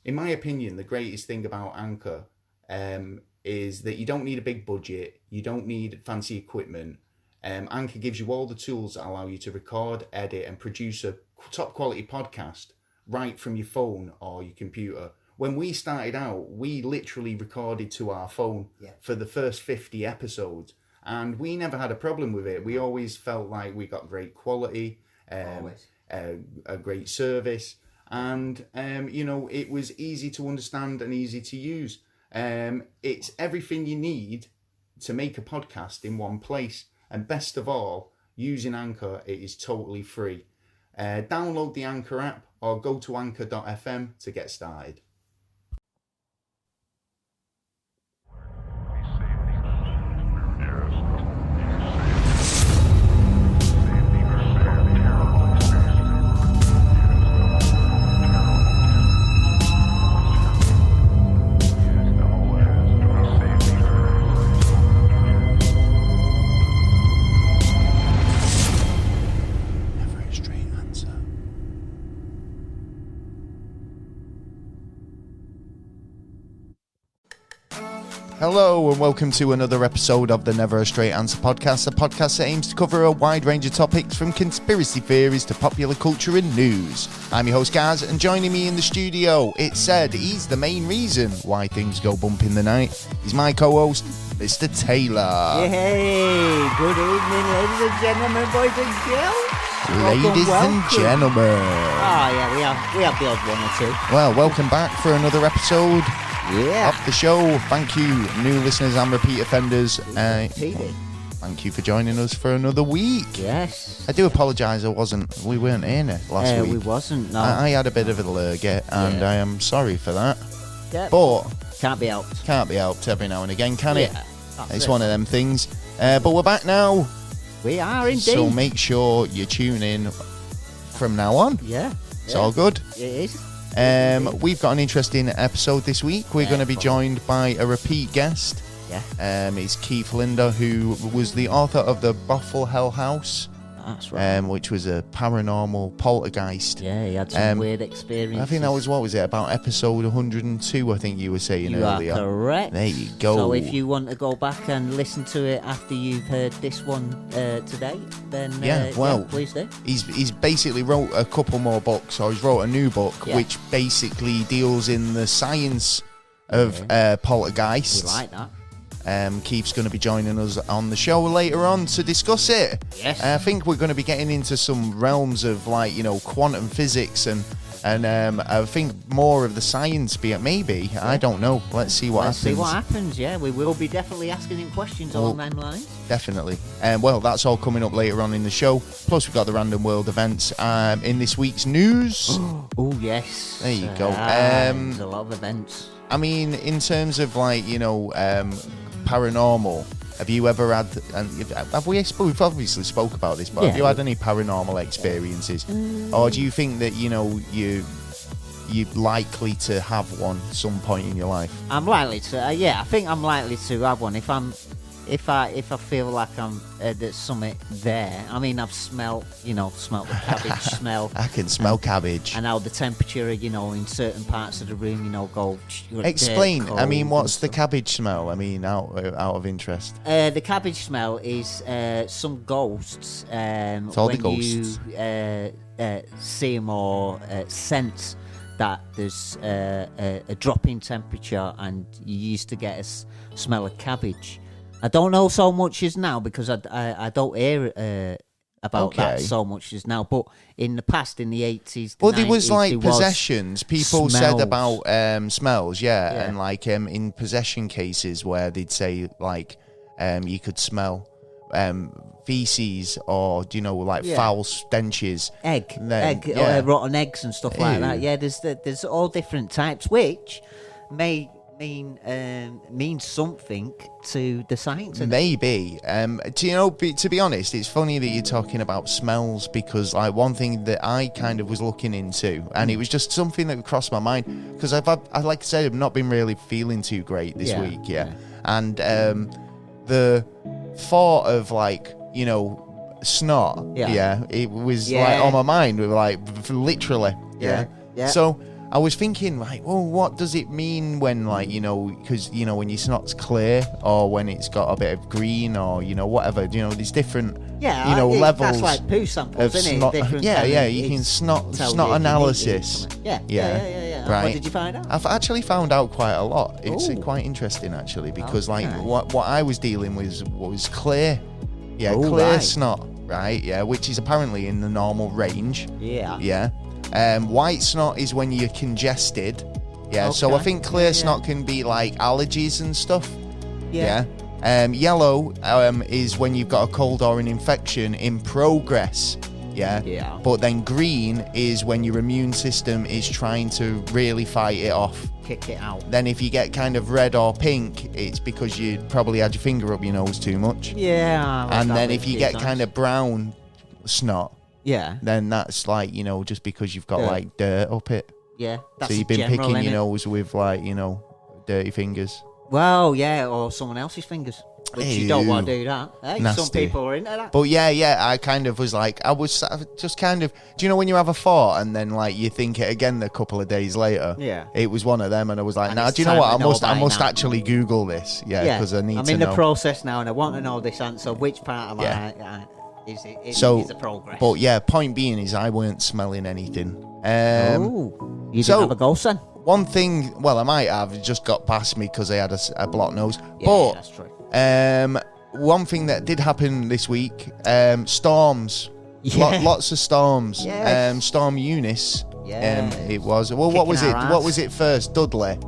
in my opinion, the greatest thing about Anchor is that you don't need a big budget. You don't need fancy equipment. Anchor gives you all the tools that allow you to record, edit, and produce a top quality podcast right from your phone or your computer. When we started out, we literally recorded to our phone for the first 50 episodes, and we never had a problem with it. We always felt like we got great quality, a great service, and it was easy to understand and easy to use. It's everything you need to make a podcast in one place, and best of all, using Anchor, it is totally free. Download the Anchor app or go to anchor.fm to get started. Hello and welcome to another episode of the Never a Straight Answer podcast, a podcast that aims to cover a wide range of topics from conspiracy theories to popular culture and news. I'm your host Gaz, and joining me in the studio, it's said he's the main reason why things go bump in the night. He's my co-host, Mr. Taylor. Hey, good evening ladies and gentlemen, boys and girls. Ladies and gentlemen. Oh yeah, we have the odd one or two. Well, welcome back for another episode. Of the show. Thank you, new listeners and repeat offenders. Thank you for joining us for another week. Yes. I do apologise. We weren't in it last week. We wasn't. No. I had a bit of a lurgy, and I am sorry for that. Yeah. But can't be helped. Can't be helped every now and again, can it? It's it. one of them things. But we're back now. We are indeed. So make sure you tune in from now on. Yeah. It's all good. It is. We've got an interesting episode this week. We're going to be joined by a repeat guest. Yeah. It's Keith Linder, who was the author of the Bothell Hell House. That's right. Which was a paranormal poltergeist. Yeah, he had some weird experiences. I think that was, what was it, about episode 102, I think you were saying earlier. You are correct. There you go. So if you want to go back and listen to it after you've heard this one today, then please do. He's basically wrote a couple more books, or he's wrote a new book, which basically deals in the science of poltergeists. We like that. Keith's going to be joining us on the show later on to discuss it. Yes. I think we're going to be getting into some realms of quantum physics and I think more of the science maybe. I don't know. Let's see what happens. Let's see what happens, yeah. We will be definitely asking him questions along them lines. Definitely. Well, that's all coming up later on in the show. Plus, we've got the random world events in this week's news. Oh, yes. There you go. There's a lot of events. I mean, in terms of paranormal, have you ever had, and we've obviously spoke about this, but have you had any paranormal experiences? Or do you think that you're likely to have one at some point in your life? I'm likely to, I think I'm likely to have one if I feel like there's something there. I mean, I've smelt the cabbage smell. I can smell cabbage. And how the temperature, in certain parts of the room, go. Explain. I mean, what's the cabbage smell? I mean, out of interest. The cabbage smell is some ghosts. It's all the ghosts. You see them or sense that there's a drop in temperature, and you used to get a smell of cabbage. I don't know so much as now because I don't hear about that so much as now. But in the past, in the 80s, well, there was possessions. People said about smells, and in possession cases where they'd say you could smell feces or foul stenches, rotten eggs and stuff like that. Yeah, there's all different types, which may mean something to the science. Maybe. To be honest, it's funny that you're talking about smells, because one thing that I kind of was looking into, and it was just something that crossed my mind, because like I said, I've not been really feeling too great this week, and the thought of snot, it was on my mind, with literally, So I was thinking, like, well, what does it mean when, like, because, when your snot's clear or when it's got a bit of green or, whatever, there's different, levels. That's like poo samples, isn't snot. it? Different You can snot analysis. Yeah. Right. What did you find out? I've actually found out quite a lot. It's quite interesting, actually, because, what I was dealing with was clear. Yeah, clear snot, right? Yeah, which is apparently in the normal range. Yeah. Yeah. White snot is when you're congested. Yeah, so I think clear snot can be like allergies and stuff. Yeah. Yellow is when you've got a cold or an infection in progress. Yeah. But then green is when your immune system is trying to really fight it off. Kick it out. Then if you get kind of red or pink, it's because you probably had your finger up your nose too much. Yeah. And then if you get kind of brown snot, then that's like, just because you've got like dirt up it. Yeah. That's so you've been picking your nose with like, dirty fingers. Well, or someone else's fingers. Which you don't want to do that. Hey, nasty. Some people are into that. But I kind of was like, I was just kind of, do you know when you have a thought and then like you think it again a couple of days later? Yeah. It was one of them, and I was like, now, do you know what? I must actually Google this. Yeah, because I need to know. I'm in the process now, and I want to know this answer. Which part of my is the progress? But point being is I weren't smelling anything. You didn't have a ghost then? One thing, I might have, it just got past me because I had a blocked nose. Yeah, that's true. One thing that did happen this week, storms. Lots of storms. Yes. Storm Eunice. Yeah. It was. Well, what was it? What was it first? Dudley.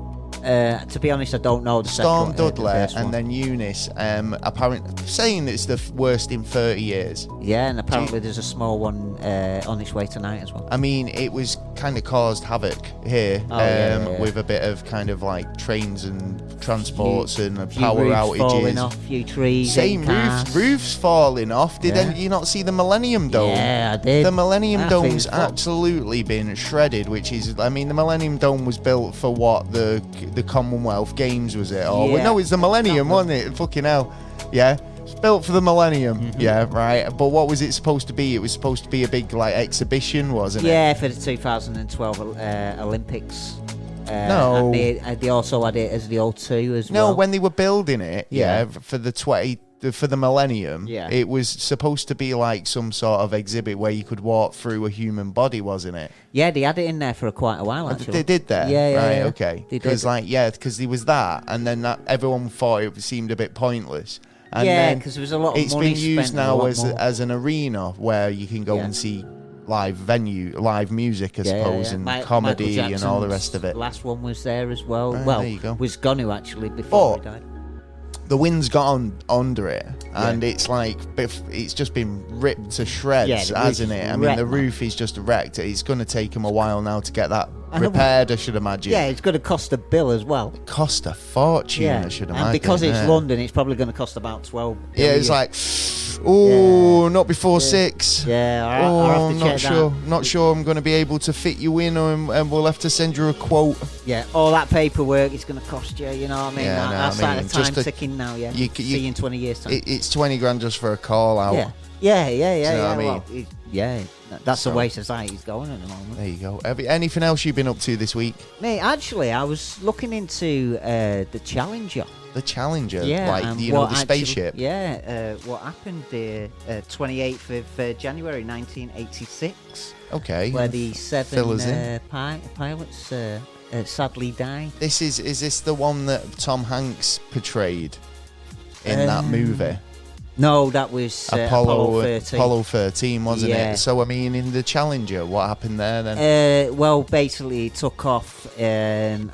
To be honest, I don't know the Storm second, Dudley and then Eunice. Apparently saying it's the worst in 30 years. Yeah, and apparently there's a small one on its way tonight as well. I mean, it was kind of caused havoc here with a bit of kind of like trains and transports and power outages. Falling off, few trees. Same roofs falling off. Did you not see the Millennium Dome? Yeah, I did. The Millennium Dome's absolutely been shredded, which is, I mean, the Millennium Dome was built for what the Commonwealth Games, was it? No, it's the Millennium, wasn't it? Fucking hell. Yeah. It's built for the Millennium. Mm-hmm. Yeah, right. But what was it supposed to be? It was supposed to be a big like exhibition, wasn't it? Yeah, for the 2012 Olympics. No. And they also had it as the O2 as well. No, when they were building it, for the Millennium, it was supposed to be like some sort of exhibit where you could walk through a human body, wasn't it? Yeah, they had it in there for quite a while, actually. They did that? Yeah. Right, okay. Because there was that, and then everyone thought it seemed a bit pointless. And because there was a lot of money spent. It's been used now as an arena where you can go and see live music, I suppose, and comedy and all the rest of it. Last one was there as well. There you go. Was going to actually before he died. The wind's got under it, and it's like it's just been ripped to shreds, hasn't it? I mean, the roof is just wrecked. It's going to take them a while now to get that repaired, I should imagine. Yeah, it's going to cost a bill as well. Cost a fortune, I should imagine. And because it's London, it's probably going to cost about 12 billion. Yeah, it's like, not before 6. Yeah, I'll have to check that. Not sure I'm going to be able to fit you in, and we'll have to send you a quote. Yeah, all that paperwork is going to cost you, you know what I mean? Yeah, that's like the time ticking now, See you in 20 years' time. It's 20 grand just for a call out. Yeah. That's the way society's going at the moment. There you go. Anything else you've been up to this week? Mate, actually, I was looking into the Challenger. The Challenger? Like, the spaceship? What happened the 28th of January 1986. Okay. Where the 7 pilots sadly died. Is this the one that Tom Hanks portrayed in that movie? No, that was Apollo 13. Apollo 13, wasn't it? So, I mean, in the Challenger, what happened there then? Well, basically, it took off and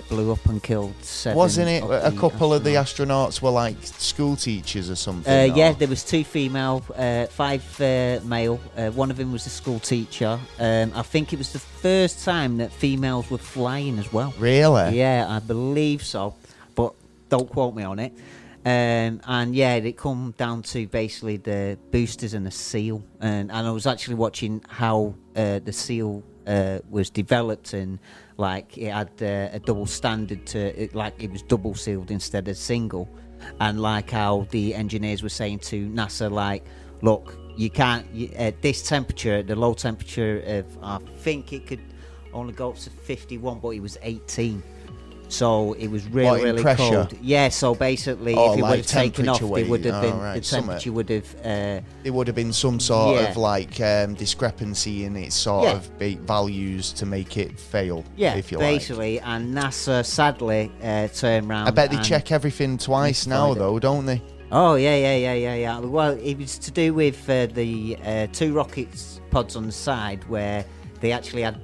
blew up and killed 7. Wasn't it a couple of the astronauts were like school teachers or something? Yeah, there was 2 female, 5 male. One of them was a school teacher. I think it was the first time that females were flying as well. Really? Yeah, I believe so, but don't quote me on it. It come down to basically the boosters and the seal, and I was actually watching how the seal was developed, and like it had a double standard it was double sealed instead of single, and like how the engineers were saying to NASA, like, look, you can't at this temperature, the low temperature of, I think it could only go up to 51, but it was 18. So it was really, What, in really pressure? cold. Yeah, so basically, Oh, if it like would have taken off, temperature it would have weight. been, Oh, right, the temperature something. would have... There would have been some sort Yeah. of like discrepancy in its sort Yeah. of values to make it fail, yeah, if you like. basically. And NASA, sadly, turned round. I bet they and check everything twice now, misfired it. though, don't they? Oh, yeah. Well, it was to do with the 2 rockets pods on the side where they actually had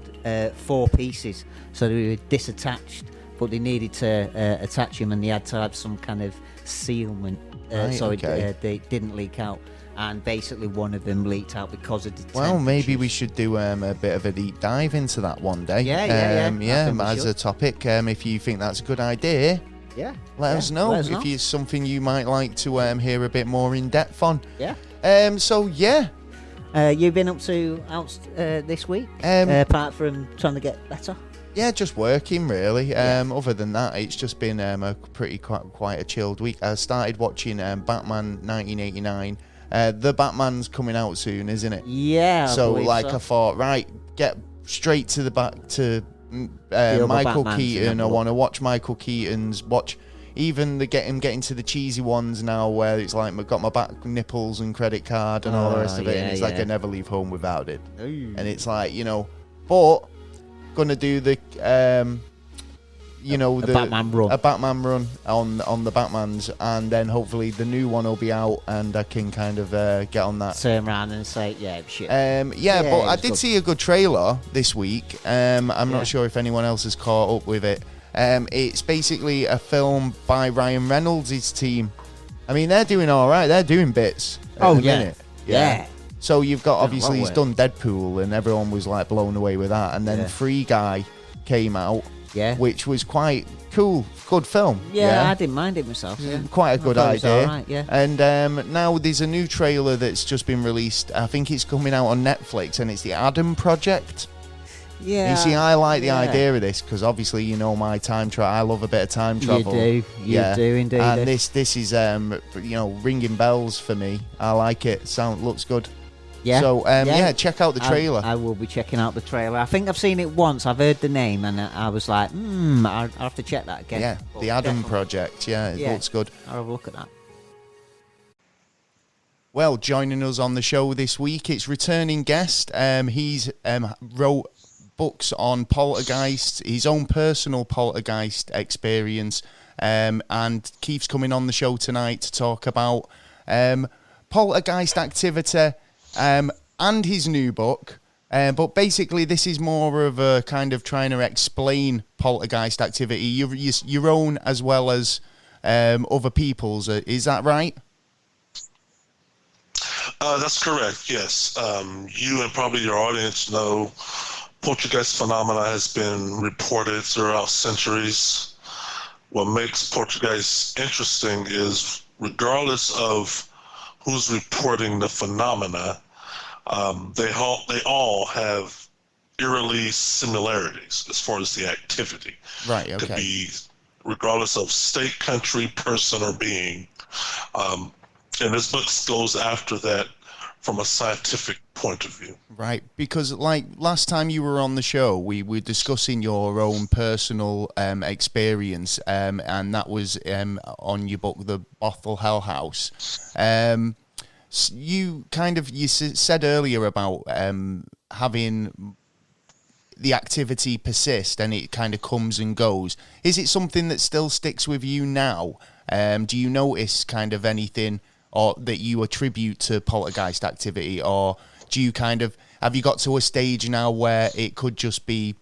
4 pieces. So they were disattached, but they needed to attach them, and they had to have some kind of sealment Right, so okay. they didn't leak out. And basically one of them leaked out because of the Well, maybe we temperatures. should do a bit of a deep dive into that one day. Yeah. I think we as a should. topic. If you think that's a good idea, Yeah. let us know. Let us know. If it's something you might like to hear a bit more in depth on. Yeah. So yeah, You've been up to this week, apart from trying to get better? yeah, just working really. Other than that, it's just been a pretty quite a chilled week. I started watching Batman 1989. The Batman's coming out soon, isn't it? Yeah. So believe like so. I thought, right, get straight to the back to other Michael Batmans, Keaton. I yeah. want to watch Michael Keaton's. Watch even getting to the cheesy ones now, where it's like I've got my back nipples and credit card and all the rest of it, and yeah, it's like yeah. I never leave home without it. Ooh. And it's like, but gonna do the A Batman run. a Batman run on the Batmans, and then hopefully the new one will be out and I can kind of get on that. Turn around and say, yeah, shit. Yeah, Yeah, but I it's did good. see a good trailer this week. I'm Yeah. not sure if anyone else has caught up with it. It's basically a film by Ryan Reynolds' team. I mean, they're doing all right. They're doing bits. At the minute. Yeah. So you've got, Done a obviously, lot he's with done Deadpool, and everyone was like blown away with that. And then Yeah. Free Guy came out, Yeah. which was quite cool, good film. Yeah, I didn't mind it myself. Yeah. Quite a good thought it was idea. alright, yeah. And now there's a new trailer that's just been released. I think it's coming out on Netflix, and it's the Adam Project. Yeah. You see, I like the yeah. idea of this because obviously, my time travel. I love a bit of time travel. You do indeed. And this is ringing bells for me. I like it. Looks good. yeah. So check out the trailer. I will be checking out the trailer. I think I've seen it once. I've heard the name, and I was like, I'll have to check that again. Yeah, But the Adam definitely, Project. Yeah, it Yeah. looks good. I'll have a look at that. Well, joining us on the show this week, it's returning guest. He's wrote books on poltergeist, his own personal poltergeist experience, and Keith's coming on the show tonight to talk about poltergeist activity and his new book. But basically, this is more of a kind of trying to explain poltergeist activity, your own as well as other people's. Is that right? That's correct, yes. You and probably your audience know Poltergeist phenomena has been reported throughout centuries. What makes Poltergeist interesting is regardless of who's reporting the phenomena, they all have eerily similarities as far as the activity. Right, It could okay. be regardless of state, country, person, or being. And this book goes after that from a scientific point of view. Right, because like last time you were on the show, we were discussing your own personal experience, and that was on your book, The Bothell Hell House. You said earlier about having the activity persist and it kind of comes and goes. Is it something that still sticks with you now? Do you notice kind of anything or that you attribute to poltergeist activity, or do you have you got to a stage now where it could just be,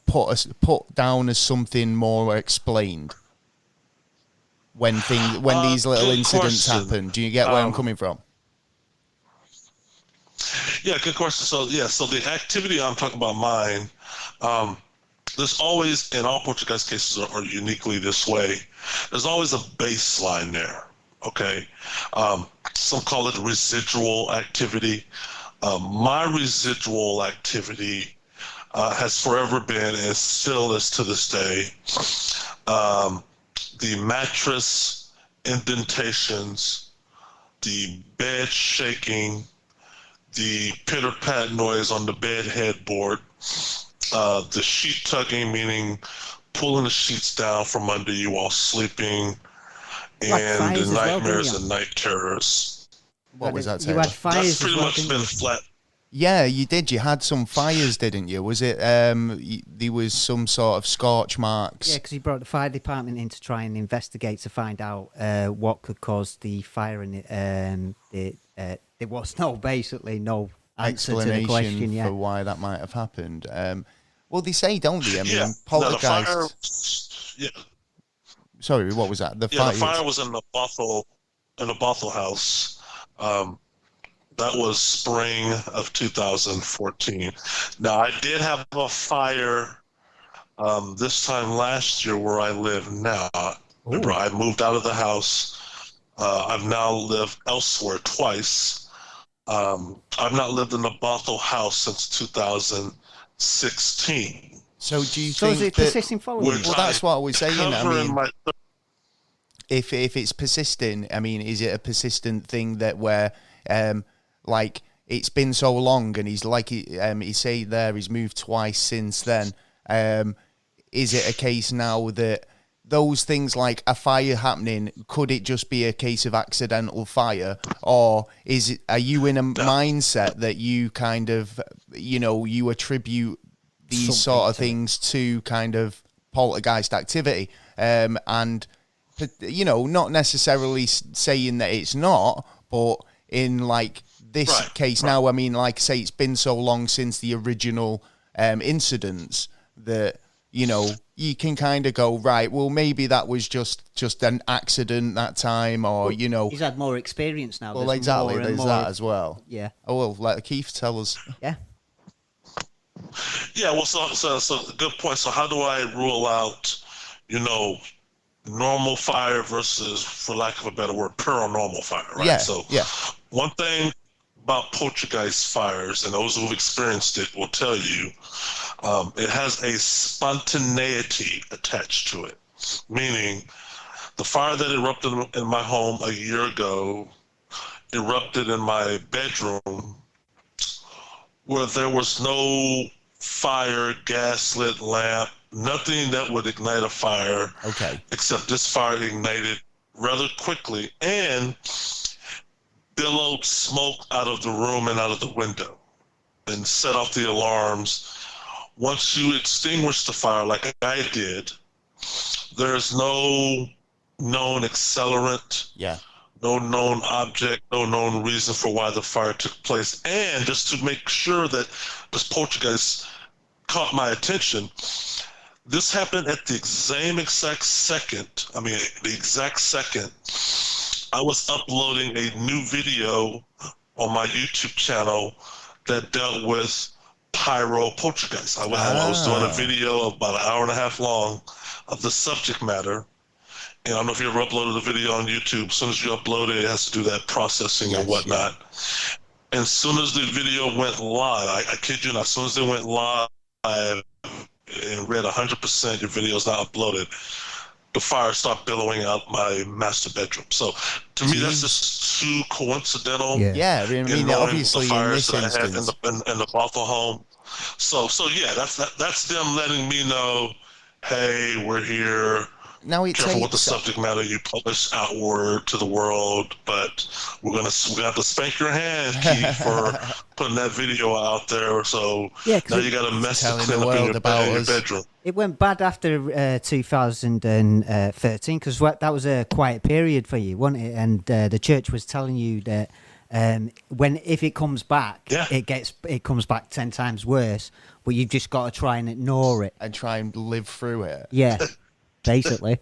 put down as something more explained when these little good incidents question. happen? Do you get where I'm coming from? Yeah, good question. So the activity I'm talking about mine, there's always, in all Poltergeist cases are uniquely this way, there's always a baseline there, okay? Some call it residual activity. My residual activity has forever been, and still is to this day, the mattress indentations, the bed shaking, the pitter-pat noise on the bed headboard, the sheet tugging, meaning pulling the sheets down from under you while sleeping, and the nightmares and night terrors. What was that, You Taylor? had fires That's pretty as well, much didn't been you? flat. Yeah, you did. You had some fires, didn't you? Was it? There was some sort of scorch marks. Yeah, because he brought the fire department in to try and investigate to find out what could cause the fire, and there was basically no answer to the question. Explanation Yeah, for why that might have happened. Well, they say, don't they? I mean, Yeah. Poltergeist. Now, the fire, yeah. Sorry, what was that? The fire was in the Bothell house. That was spring of 2014. Now, I did have a fire this time last year where I live now. Remember, I moved out of the house. I've now lived elsewhere twice. I've not lived in the Bothell house since 2016. So do you so think is it that? persisting following? Well, that's what I was saying. I Covering mean, my if it's persistent, I mean, is it a persistent thing that where, like, it's been so long and he's like, he say there he's moved twice since then. Is it a case now that those things like a fire happening, could it just be a case of accidental fire, or are you in a mindset that you kind of, you attribute these sort of things to kind of poltergeist activity, and not necessarily saying that it's not, but in like this case now, I mean, like say it's been so long since the original incidents that you can kind of go, right, well, maybe that was just an accident that time, or he's had more experience now. Well, exactly, there's that as well. Yeah. Oh well, let Keith tell us. Yeah. Yeah, well, so good point. So how do I rule out, normal fire versus, for lack of a better word, paranormal fire, right? Yeah, So yeah. one thing about poltergeist fires, and those who've experienced it will tell you, it has a spontaneity attached to it, meaning the fire that erupted in my home a year ago erupted in my bedroom where there was no fire, gaslit lamp, nothing that would ignite a fire. Okay. Except this fire ignited rather quickly and billowed smoke out of the room and out of the window and set off the alarms. Once you extinguish the fire like I did, there's no known accelerant, no known object, no known reason for why the fire took place. And just to make sure that this poltergeist caught my attention, this happened at the same exact second. I mean, the exact second I was uploading a new video on my YouTube channel that dealt with pyro poltergeist. I was doing a video of about an hour and a half long of the subject matter. And I don't know if you ever uploaded a video on YouTube. As soon as you upload it, it has to do that processing and whatnot. And as soon as the video went live, I kid you not, as soon as it went live and read 100% your video is not uploaded, the fire started billowing out my master bedroom. So to me, that's just too coincidental. Yeah, I mean, obviously the in fires this that I had instance. in the Bothell home. So yeah, that's them letting me know, hey, we're here. Now Careful with the subject matter you publish outward to the world, but we're gonna have to spank your hand, Keith, for putting that video out there. So now you got a mess to clean up in your bedroom. It went bad after 2013 because that was a quiet period for you, wasn't it? And the church was telling you that if it comes back, it comes back 10 times worse. But you've just got to try and ignore it and try and live through it. Yeah. Basically,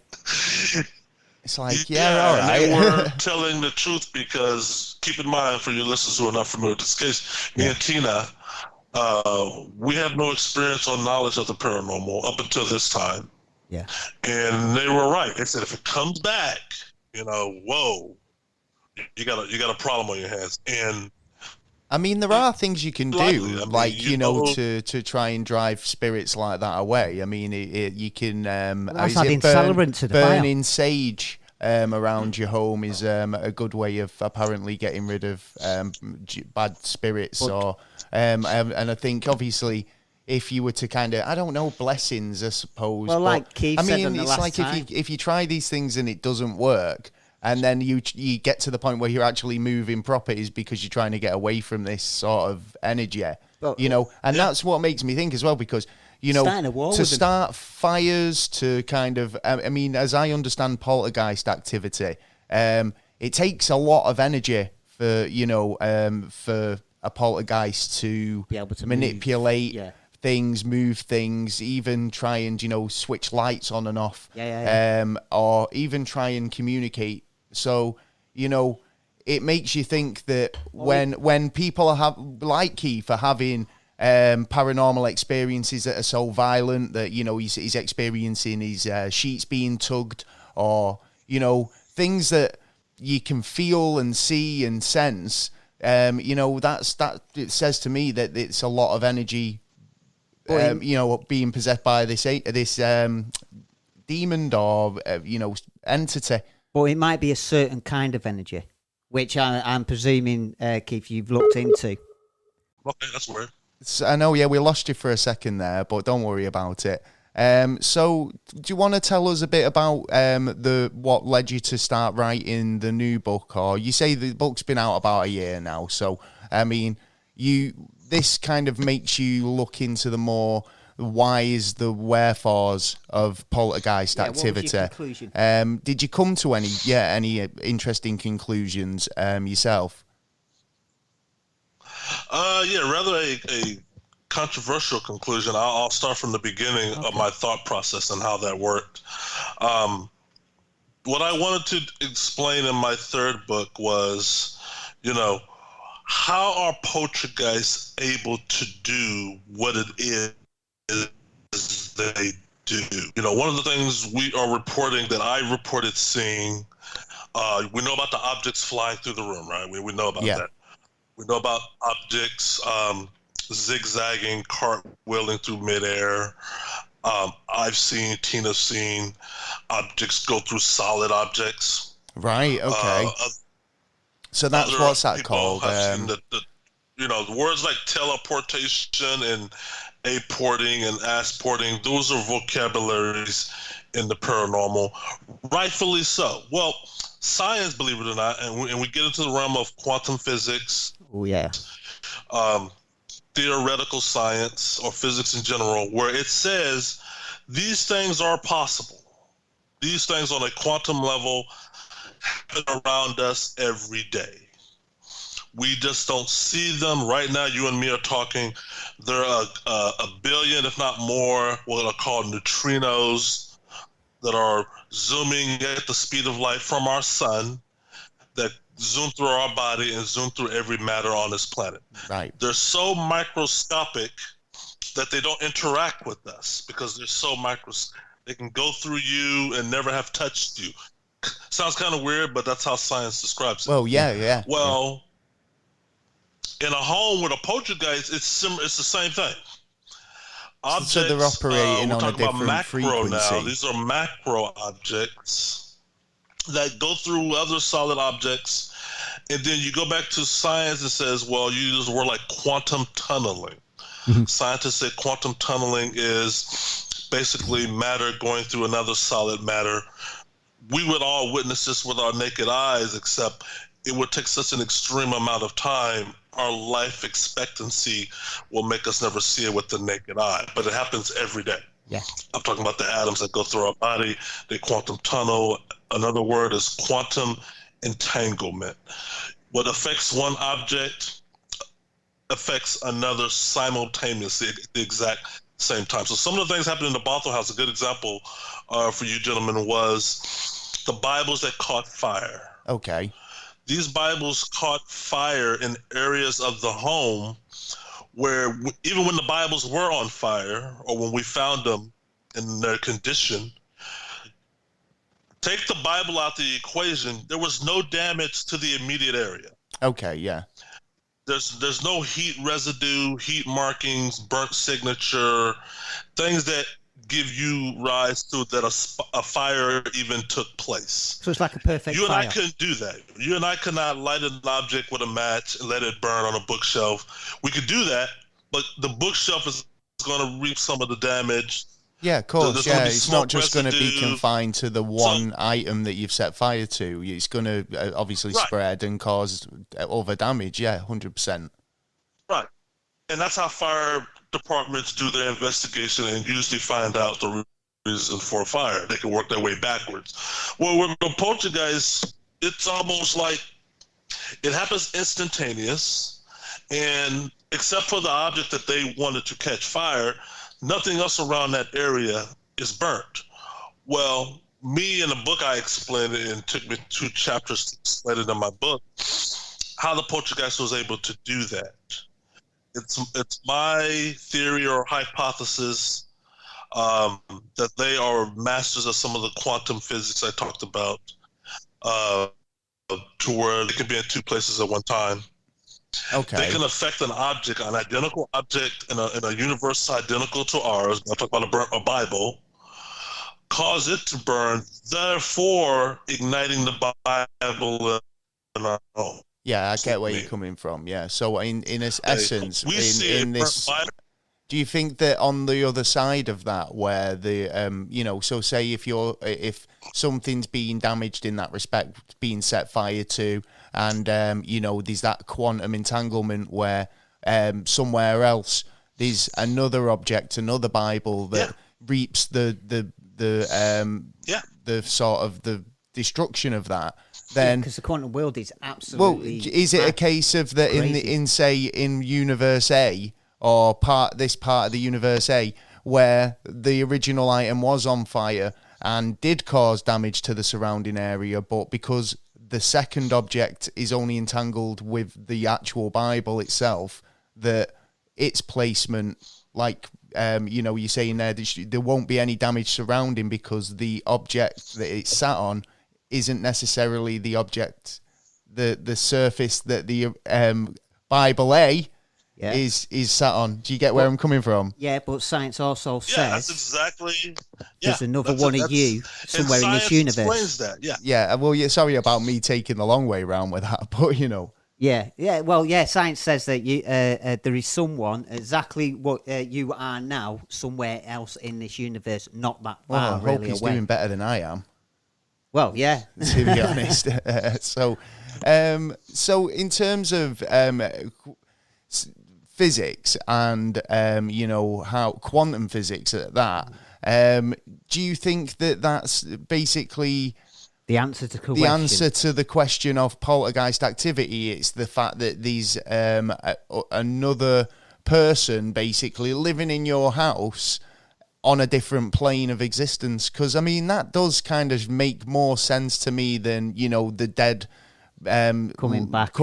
it's like, all right. They were telling the truth because, keep in mind, for your listeners who are not familiar with this case, me and Tina, we have no experience or knowledge of the paranormal up until this time. Yeah. And they were right. They said if it comes back, whoa, you got a problem on your hands. And I mean, there are things you can do, to try and drive spirits like that away. I mean, you can adding accelerant to the fire. Burning sage around your home is a good way of apparently getting rid of bad spirits. And I think obviously if you were to kind of, I don't know, blessings, I suppose. Well, but, like Keith said on the it's last like time. if you try these things and it doesn't work, and then you get to the point where you're actually moving properties because you're trying to get away from this sort of energy, Well, and that's what makes me think as well, because Starting a war to with them. start fires, to kind of, I mean, as I understand poltergeist activity, it takes a lot of energy for for a poltergeist to Be able to manipulate move, things, move things, even try and switch lights on and off, or even try and communicate. So it makes you think that when people have, like Keith, are having paranormal experiences that are so violent that he's experiencing his sheets being tugged, or things that you can feel and see and sense. That it says to me that it's a lot of energy, being possessed by this demon or entity. But it might be a certain kind of energy, which I'm presuming, Keith, you've looked into. Okay, that's weird. So, I know, we lost you for a second there, but don't worry about it. So, do you want to tell us a bit about what led you to start writing the new book? Or you say the book's been out about a year now, so I mean, this kind of makes you look into the more whys, the wherefores of poltergeist activity. What was your conclusion? Did you come to any interesting conclusions yourself? Rather a controversial conclusion. I'll start from the beginning of my thought process and how that worked. What I wanted to explain in my third book was, how are poltergeists able to do what it is they do? One of the things we are reporting that I reported seeing, we know about the objects flying through the room, right? We know about that. We know about objects zigzagging, cartwheeling through midair. Tina's seen objects go through solid objects. Right, okay. So that's what's that called? Have seen the words like teleportation and apporting and asporting, those are vocabularies in the paranormal. Rightfully so. Well, science, believe it or not, and we get into the realm of quantum physics. Oh, yeah. Theoretical science, or physics in general, where it says these things are possible. These things on a quantum level happen around us every day. We just don't see them. Right now, you and me are talking, there are a billion, if not more, what are called neutrinos that are zooming at the speed of light from our sun, that zoom through our body and zoom through every matter on this planet. Right. They're so microscopic that they don't interact with us because they're so microscopic. They can go through you and never have touched you. Sounds kind of weird, but that's how science describes it. Well, yeah. Well, in a home with a poltergeist, it's the same thing. Objects, so they're operating on a different frequency. Now. These are macro objects that go through other solid objects, and then you go back to science and says, well, you use the word like quantum tunneling. Mm-hmm. Scientists say quantum tunneling is basically matter going through another solid matter. We would all witness this with our naked eyes, except it would take such an extreme amount of time. Our life expectancy will make us never see it with the naked eye, but it happens every day. Yeah. I'm talking about the atoms that go through our body, they quantum tunnel. Another word is quantum entanglement. What affects one object affects another simultaneously at the exact same time. So some of the things happening in the Bothell House, a good example for you gentlemen, was the Bibles that caught fire. Okay. These Bibles caught fire in areas of the home where even when the Bibles were on fire, or when we found them in their condition, take the Bible out the equation, there was no damage to the immediate area. Okay, yeah. There's no heat residue, heat markings, burnt signature, things that give you rise to that a fire even took place. So it's like a perfect You and fire. I couldn't do that. You and I could not light an object with a match and let it burn on a bookshelf. We could do that, but the bookshelf is going to reap some of the damage. Yeah, of course. There's Yeah, gonna be it's not smoke just going to be residue. confined to the one item that you've set fire to. It's going to obviously Right. spread and cause other damage. Yeah, 100%. Right. And that's how fire departments do their investigation and usually find out the reason for a fire. They can work their way backwards. Well, with the poltergeist, it's almost like it happens instantaneous, and except for the object that they wanted to catch fire, nothing else around that area is burnt. Well, me in the book, I explained it, and it took me 2 chapters to explain it in my book, how the poltergeist was able to do that. It's my theory or hypothesis that they are masters of some of the quantum physics I talked about, to where they can be in 2 places at one time. Okay. They can affect an object, an identical object in a universe identical to ours. I'm talking about a Bible. Cause it to burn, therefore igniting the Bible in our own. Yeah, I get where you're coming from. Yeah. So in essence, in this, do you think that on the other side of that, where the so say if something's being damaged in that respect, being set fire to, and there's that quantum entanglement where somewhere else there's another object, another Bible that reaps the sort of the destruction of that. Then because the quantum world is absolutely. Well, is it a case of that in universe A or part of the universe A where the original item was on fire and did cause damage to the surrounding area, but because the second object is only entangled with the actual Bible itself, that its placement, like you're saying there won't be any damage surrounding because the object that it's sat on isn't necessarily the object, the surface that the Bible A is sat on. Do you get where I'm coming from? Yeah, but science also says that's exactly. There's another one of you somewhere in this universe. Explains that. Yeah. Yeah. Well, sorry about me taking the long way around with that, but Yeah. Well, science says that there is someone exactly what you are now somewhere else in this universe, not that far. I hope he's doing better than I am. Well, yeah. To be honest. So in terms of physics and how quantum physics at that, do you think that that's basically the answer to the question of poltergeist activity? It's the fact that these another person basically living in your house on a different plane of existence, because I mean that does kind of make more sense to me than the dead coming back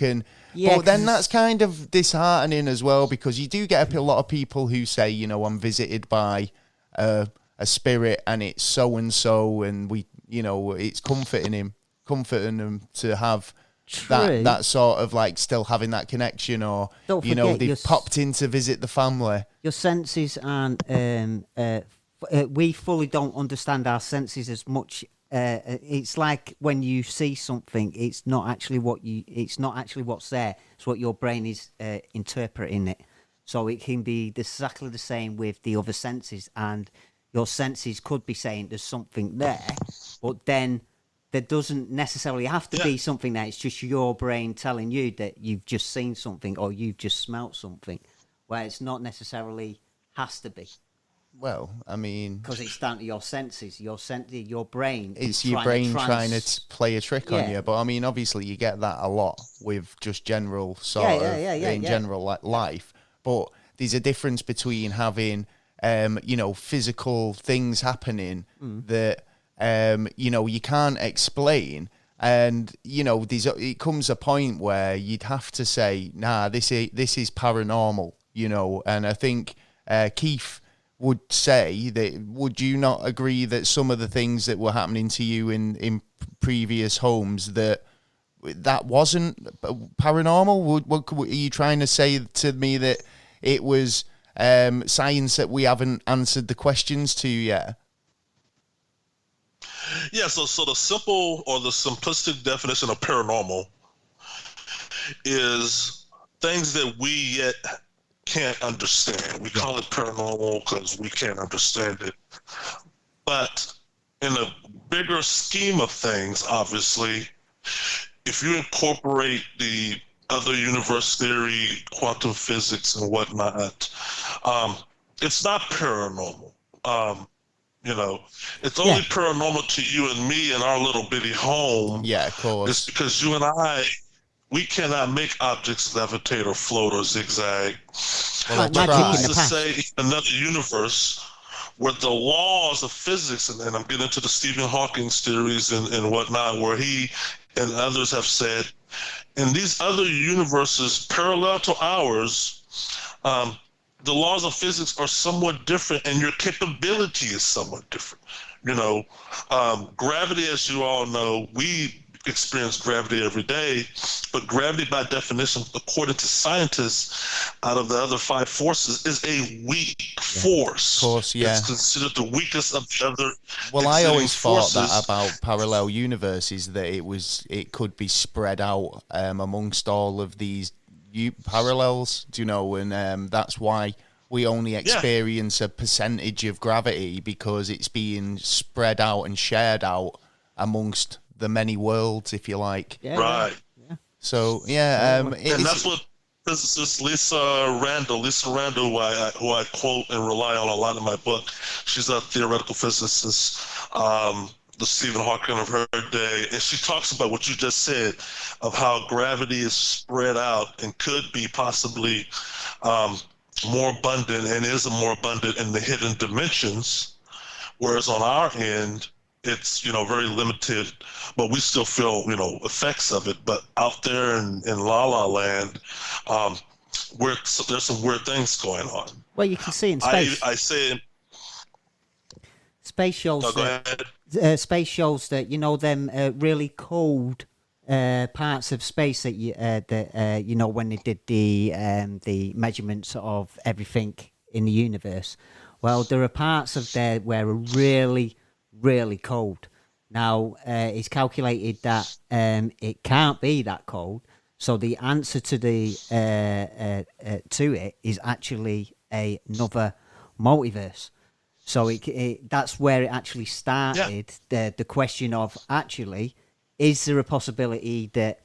and but then that's kind of disheartening as well, because you do get a lot of people who say I'm visited by a spirit and it's so and so, and we it's comforting them to have that sort of like still having that connection, or they've popped in to visit the family. Your senses aren't we fully don't understand our senses as much. It's like when you see something, it's not actually what's there, it's what your brain is interpreting it. So it can be exactly the same with the other senses, and your senses could be saying there's something there, but then there doesn't necessarily have to be something there. It's just your brain telling you that you've just seen something or you've just smelt something, where it's not necessarily has to be. Well, I mean, because it's down to your senses, your brain. It's your brain trying to play a trick on you. But I mean, obviously, you get that a lot with just general general life. But there's a difference between having, physical things happening that you can't explain, and it comes a point where you'd have to say, nah, this is paranormal, and I think Keith would say that. Would you not agree that some of the things that were happening to you in previous homes that wasn't paranormal? Are you trying to say to me that it was science that we haven't answered the questions to yet? Yeah, so the simple or the simplistic definition of paranormal is things that we yet can't understand. We call it paranormal because we can't understand it. But in a bigger scheme of things, obviously, if you incorporate the other universe theory, quantum physics, and whatnot, it's not paranormal. It's only paranormal to you and me in our little bitty home. Yeah, of course. It's because you and I, we cannot make objects levitate or float or zigzag. Well, But who's to say in another universe where the laws of physics, and I'm getting into the Stephen Hawking's theories and whatnot, where he and others have said, in these other universes parallel to ours, the laws of physics are somewhat different, and your capability is somewhat different. Gravity, as you all know, we experience gravity every day, but gravity by definition, according to scientists, out of the other 5 forces, is a weak force. Of course, yeah. It's considered the weakest of the other. Well, I always forces. thought that about parallel universes, that it could be spread out amongst all of these parallels, and that's why we only experience a percentage of gravity, because it's being spread out and shared out amongst the many worlds, if you like. Yeah, right. Yeah. So, and that's what physicist Lisa Randall, who I quote and rely on a lot in my book. She's a theoretical physicist, the Stephen Hawking of her day, and she talks about what you just said, of how gravity is spread out and could be possibly more abundant, and is more abundant in the hidden dimensions, whereas on our end, it's very limited, but we still feel effects of it. But out there in La La Land, there's some weird things going on. Well, you can see in space. I say space shows. Space shows that them really cold parts of space that when they did the measurements of everything in the universe. Well, there are parts of there where are really, really cold. Now, it's calculated that it can't be that cold. So the answer to to it is actually another multiverse. So that's where it actually started. Yeah. The question of actually, is there a possibility that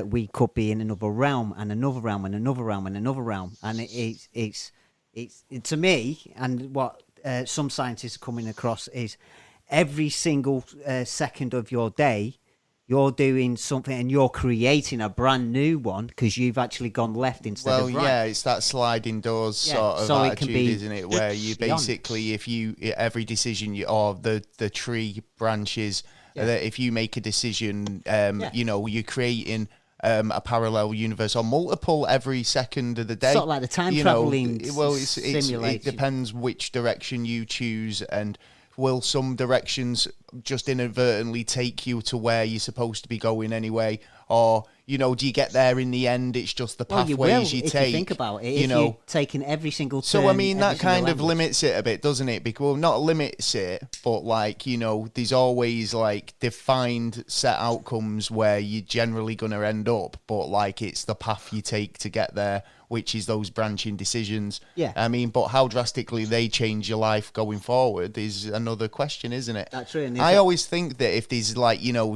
we could be in another realm and another realm and another realm and another realm? And it's to me, and what some scientists are coming across is, every single second of your day, you're doing something and you're creating a brand new one, because you've actually gone left instead of right. Well, yeah, it's that sliding doors sort of attitude, isn't it? Where you basically, every decision or the tree branches, that if you make a decision, you're creating a parallel universe or multiple every second of the day. Sort of like the time traveling simulation. It depends which direction you choose, and will some directions just inadvertently take you to where you're supposed to be going anyway? Or, do you get there in the end? It's just the pathways you take. You think about it, if you're taking every single turn. So, that kind of limits it a bit, doesn't it? Because, well, not limits it, but, there's always, defined set outcomes where you're generally going to end up, but, it's the path you take to get there, which is those branching decisions. Yeah. But how drastically they change your life going forward is another question, isn't it? That's true. I always think that if there's,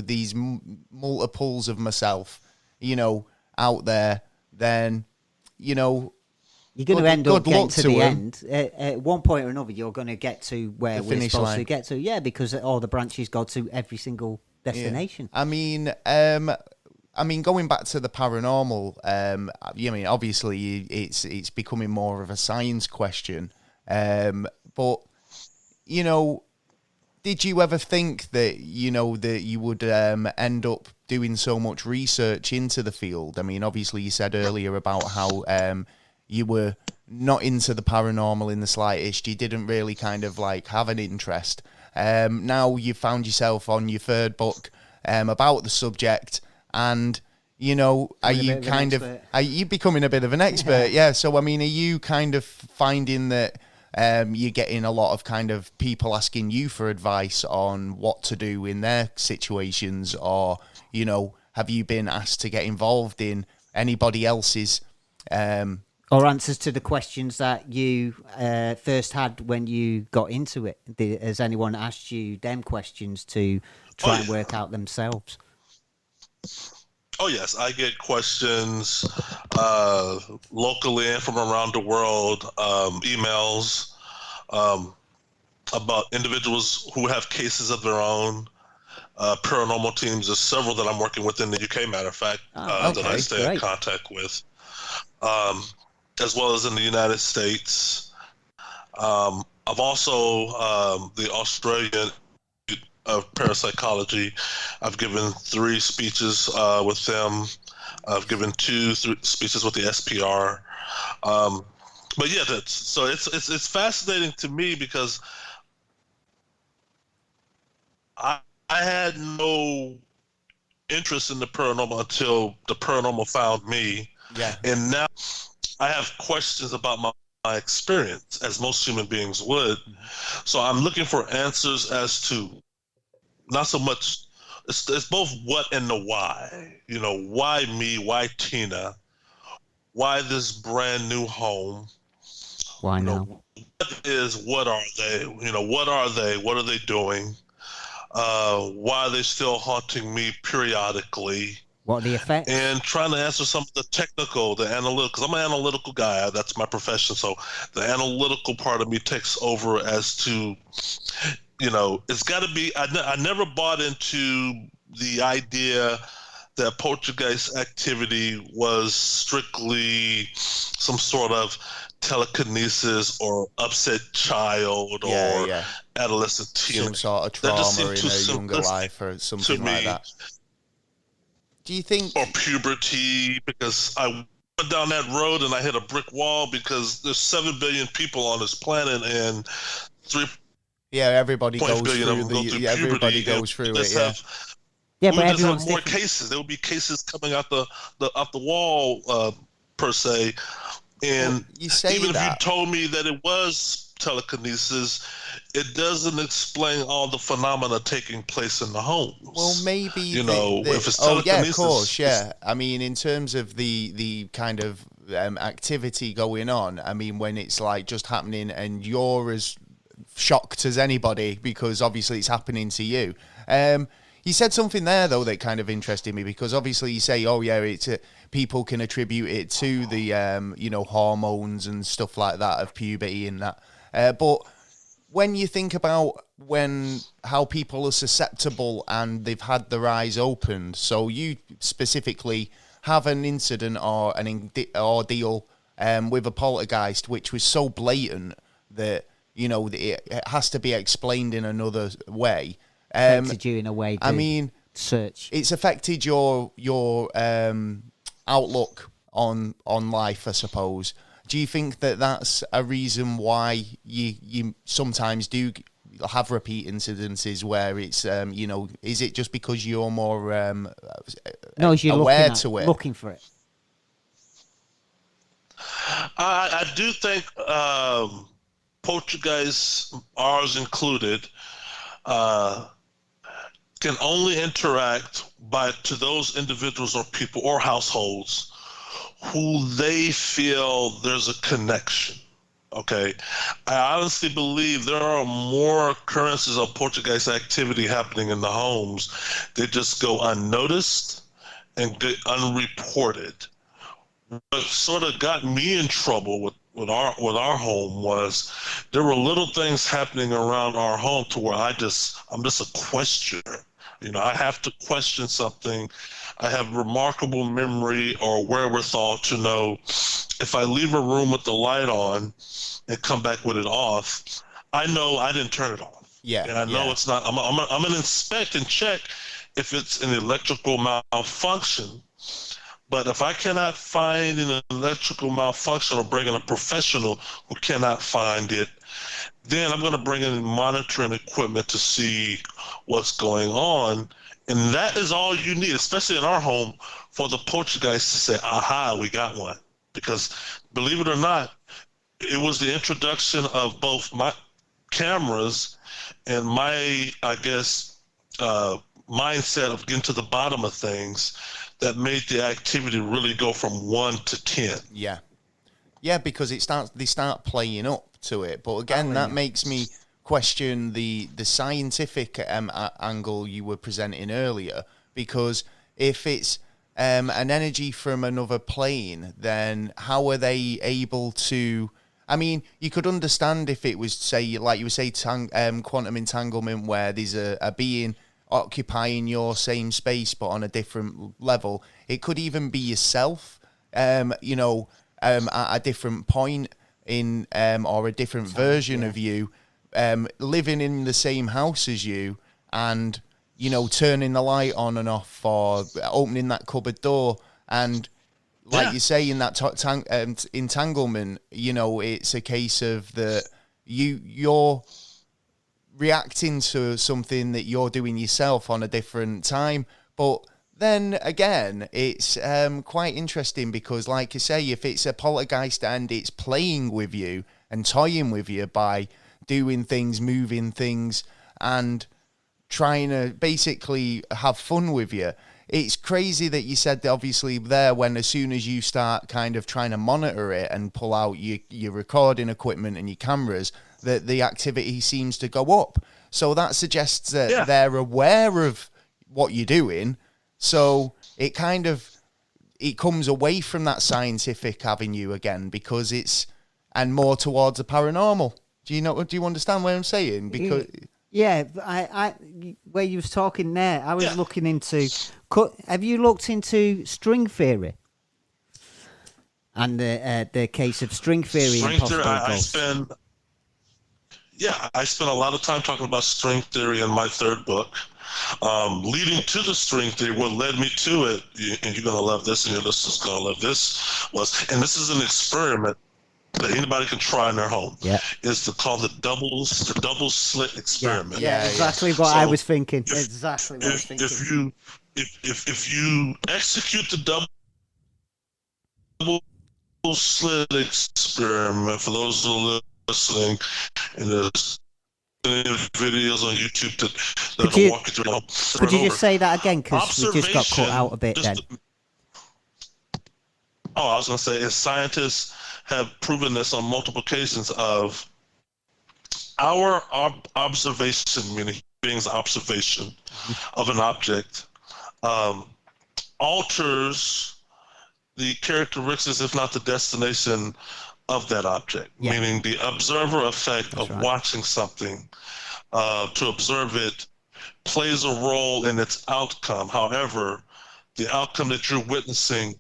these multiples of myself, out there, then, you're going to end up getting to the end. At one point or another, you're going to get to where we're supposed to get to. Yeah, because all the branches go to every single destination. Yeah. Going back to the paranormal, obviously it's becoming more of a science question. But, did you ever think that, that you would end up doing so much research into the field? Obviously you said earlier about how you were not into the paranormal in the slightest. You didn't really kind of have an interest. Now you found yourself on your 3rd book about the subject, and are you becoming a bit of an expert? Yeah. So are you kind of finding that you're getting a lot of kind of people asking you for advice on what to do in their situations, or have you been asked to get involved in anybody else's Or answers to the questions that you first had when you got into it. Has anyone asked you them questions to try and work out themselves? Oh, yes. I get questions locally and from around the world, emails about individuals who have cases of their own. Paranormal teams. There's several that I'm working with in the UK, matter of fact, that I stay in contact with, as well as in the United States. I've also, the Australian of parapsychology, I've given 3 speeches with them. I've given 2 speeches with the SPR. But yeah, so it's fascinating to me because I had no interest in the paranormal until the paranormal found me. Yeah. And now I have questions about my experience, as most human beings would. So I'm looking for answers as to not so much, it's both what and the why. You know, why me? Why Tina? Why this brand new home? Why now? What are they? You know, what are they? What are they doing? Why are they still haunting me periodically? What are the effects? And trying to answer some of the technical, the analytical, because I'm an analytical guy. That's my profession. So the analytical part of me takes over as to, you know, it's got to be, I never bought into the idea that poltergeist activity was strictly some sort of telekinesis or upset child or adolescent teen. Some sort of trauma in a younger life or something like that. Do you think... Or puberty, because I went down that road and I hit a brick wall because there's 7 billion people on this planet and 3... Yeah, everybody goes through everybody goes through it, Yeah, we but just everyone's have more different. cases. There will be cases coming out the wall, per se. And you say even that. if you told me that it was telekinesis, it doesn't explain all the phenomena taking place in the homes. Well, maybe if it's telekinesis. of course, yeah. I mean, in terms of the kind of activity going on, I mean, when it's like just happening and you're as shocked as anybody because obviously it's happening to you. You said something there though that kind of interested me because obviously you say, oh yeah, it's people can attribute it to the hormones and stuff like that of puberty and that. But when you think about how people are susceptible and they've had their eyes opened, so you specifically have an incident or an ordeal with a poltergeist which was so blatant that it has to be explained in another way. Affected you in a way. I mean, it's affected your outlook on life, I suppose. Do you think that that's a reason why you sometimes do have repeat incidences where it's is it just because you're more aware to it, looking for it? I do think poltergeists, ours included, can only interact to those individuals or people or households who they feel there's a connection. Okay, I honestly believe there are more occurrences of poltergeist activity happening in the homes. They just go unnoticed and get unreported. What sort of got me in trouble with our home was there were little things happening around our home to where I'm just a questioner. I have to question something. I have remarkable memory or wherewithal to know if I leave a room with the light on and come back with it off, I know I didn't turn it off. Yeah. And I know it's not. I'm gonna inspect and check if it's an electrical malfunction. But if I cannot find an electrical malfunction or bring in a professional who cannot find it, then I'm going to bring in monitoring equipment to see what's going on. And that is all you need, especially in our home, for the poltergeist to say, aha, we got one. Because believe it or not, it was the introduction of both my cameras and my, mindset of getting to the bottom of things that made the activity really go from 1 to 10. Yeah, Yeah, because they start playing up to it. But again, that makes me question the scientific angle you were presenting earlier, because if it's an energy from another plane, then how are they able to... I mean, you could understand if it was, say, like you would say, quantum entanglement, where there's a being occupying your same space but on a different level. It could even be yourself, at a different point in, or a different version of you, living in the same house as you, and turning the light on and off, or opening that cupboard door, and like you say, in that entanglement, it's a case of that you're reacting to something that you're doing yourself on a different time. But then again, it's quite interesting because, like you say, if it's a poltergeist and it's playing with you and toying with you by doing things, moving things, and trying to basically have fun with you, it's crazy that you said that obviously there, when as soon as you start kind of trying to monitor it and pull out your recording equipment and your cameras, that the activity seems to go up. So that suggests that they're aware of what you're doing. So it comes away from that scientific avenue again, because and more towards the paranormal. Do you understand what I'm saying? Because yeah, I where you was talking there, I was looking into. Have you looked into string theory and the case of string theory? String theory. I spent a lot of time talking about string theory in my third book. Leading to the string theory, what led me to it, and you're gonna love this, and your listeners gonna love this, and this is an experiment that anybody can try in their home. Yeah, is called the double slit experiment. Yeah, exactly what I was thinking. Exactly what I was thinking. If you execute the double slit experiment, for those who are listening, and there's videos on YouTube that walk you through. Could you just say that again, because we just got cut out a bit then? I was going to say, scientists have proven this on multiple occasions of our observation, meaning beings' observation of an object, alters the characteristics, if not the destination, of that object. Meaning the observer effect of watching something, to observe it, plays a role in its outcome. However, the outcome that you're witnessing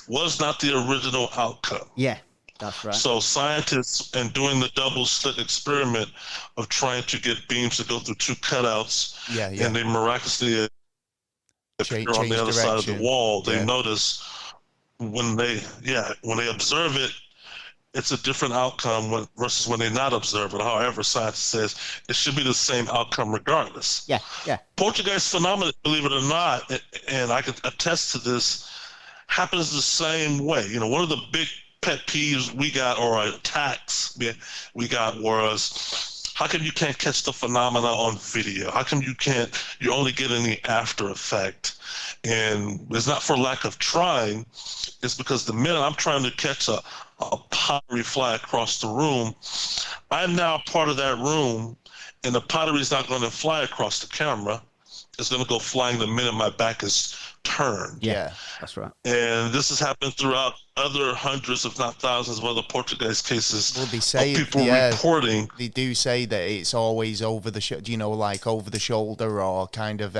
was not the original outcome. Yeah, that's right. So scientists, in doing the double slit experiment of trying to get beams to go through two cutouts, and they miraculously appear on the other side of the wall, they notice when they observe it, it's a different outcome versus when they not observe it. However, science says it should be the same outcome regardless. Yeah. Poltergeist phenomenon, believe it or not, and I can attest to this, happens the same way. One of the big pet peeves we got, or attacks we got, was, how come you can't catch the phenomena on video? How come you're only getting the after effect? And it's not for lack of trying, it's because the minute I'm trying to catch a pottery fly across the room, I'm now part of that room, and the pottery is not going to fly across the camera. It's going to go flying the minute my back is turned. Yeah, that's right. And this has happened throughout other hundreds, if not thousands, of other Poltergeist cases. Well, they say, of people reporting. They do say that it's always over the like over the shoulder, or kind of,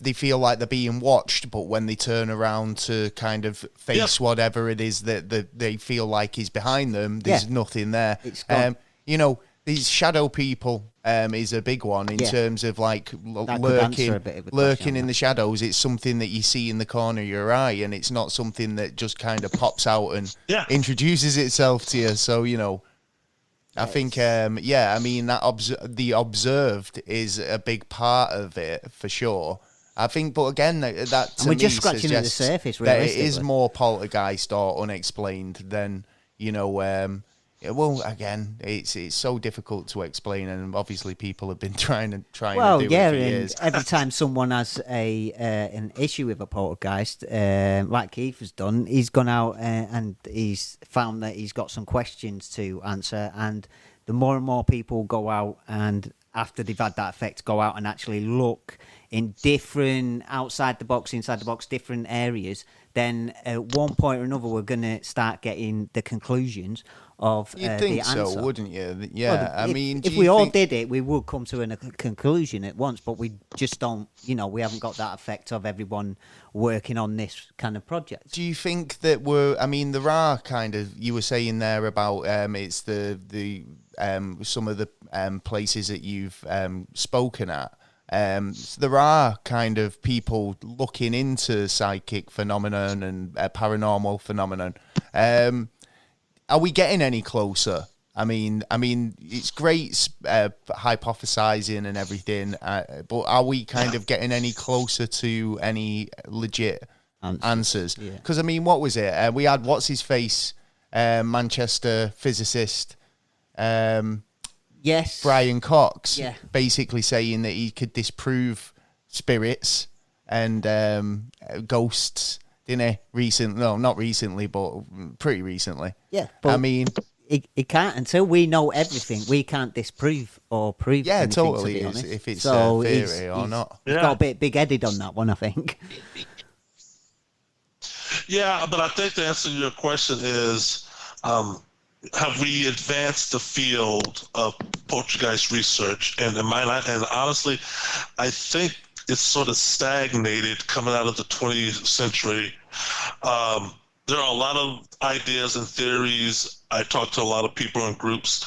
they feel like they're being watched, but when they turn around to kind of face whatever it is that they feel like is behind them, there's nothing there. It's gone. These shadow people is a big one in terms of like lurking in the shadows. It's something that you see in the corner of your eye, and it's not something that just kind of pops out and introduces itself to you. So, I think, I mean, the observed is a big part of it for sure. I think, but again, that to we're me just scratching at the surface. That it is more poltergeist or unexplained than Yeah, well, again, it's so difficult to explain, and obviously people have been trying to do it for and years. every time someone has an issue with a poltergeist, like Keith has done, he's gone out and he's found that he's got some questions to answer, and the more and more people go out and after they've had that effect, go out and actually look in different outside the box, inside the box, different areas, then at one point or another we're going to start getting the conclusions of You'd think the answer. so, wouldn't you? Yeah, Well, I mean, if we all did it, we would come to a conclusion at once, but we just don't, we haven't got that effect of everyone working on this kind of project. Do you think that there are kind of, you were saying there about it's the some of the places that you've spoken at. There are kind of people looking into psychic phenomenon and paranormal phenomenon. Are we getting any closer? I mean, it's great hypothesizing and everything, but are we kind of getting any closer to any legit answers? Because what was it? We had what's his face, Manchester physicist, yes, Brian Cox, basically saying that he could disprove spirits and ghosts. Didn't he? No, not recently, but pretty recently. Yeah, but it can't until we know everything. We can't disprove or prove. Yeah, anything, totally. To be honest. If it's so theory or not. He's got a bit big-headed on that one, I think. Yeah, but I think the answer to your question is, have we advanced the field of poltergeist research? And honestly, I think it's sort of stagnated coming out of the 20th century. There are a lot of ideas and theories. I talk to a lot of people in groups,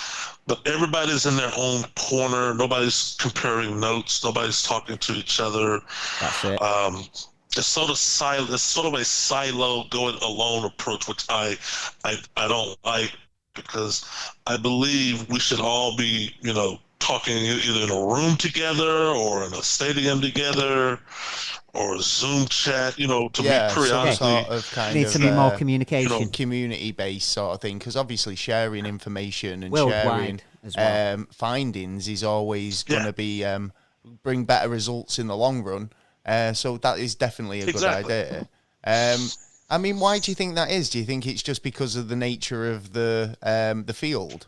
but everybody's in their own corner. Nobody's comparing notes. Nobody's talking to each other. That's it. It's sort of a silo going alone approach, which I don't like, because I believe we should all be, talking either in a room together or in a stadium together or a Zoom chat, to meet periodically. Some sort of kind needs of, to be more communication. Community-based sort of thing, because obviously sharing information and worldwide sharing as well. findings is always going to be bring better results in the long run. So that is definitely a good idea. Why do you think that is? Do you think it's just because of the nature of the field?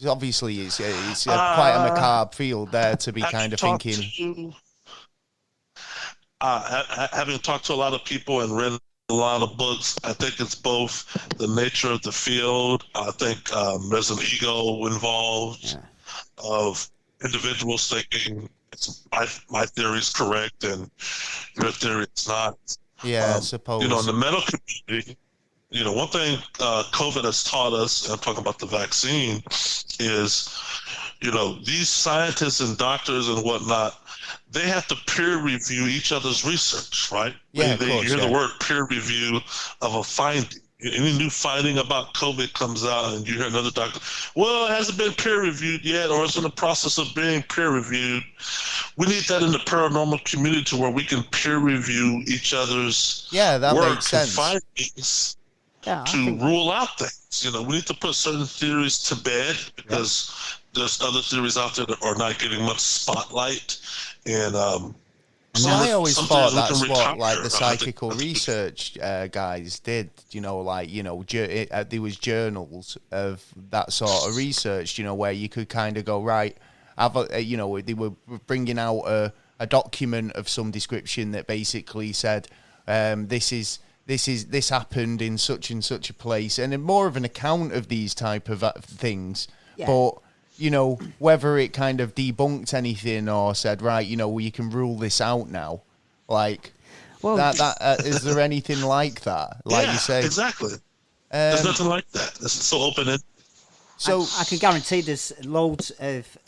Obviously, it's quite a macabre field there to be kind of thinking. Having talked to a lot of people and read a lot of books, I think it's both the nature of the field. I think there's an ego involved of individuals thinking my theory is correct and your theory is not. Yeah, I suppose. In the medical community, one thing COVID has taught us, and I'm talking about the vaccine, is, these scientists and doctors and whatnot, they have to peer review each other's research, right? Yeah, you hear the word peer review of a finding. Any new finding about COVID comes out and you hear another doctor, well, it hasn't been peer reviewed yet, or it's in the process of being peer reviewed. We need that in the paranormal community where we can peer review each other's that work makes sense. and findings to rule out things. We need to put certain theories to bed because there's other theories out there that are not getting much spotlight. And I always thought that's what the psychical research guys did. There was journals of that sort of research. Where you could kind of go right. They were bringing out a document of some description that basically said this happened in such and such a place, and more of an account of these type of things. Yeah. But whether it kind of debunked anything or said, right, you can rule this out now. Like, is there anything like that? Like you say, exactly. There's nothing like that. It's so open-ended. So I can guarantee there's loads of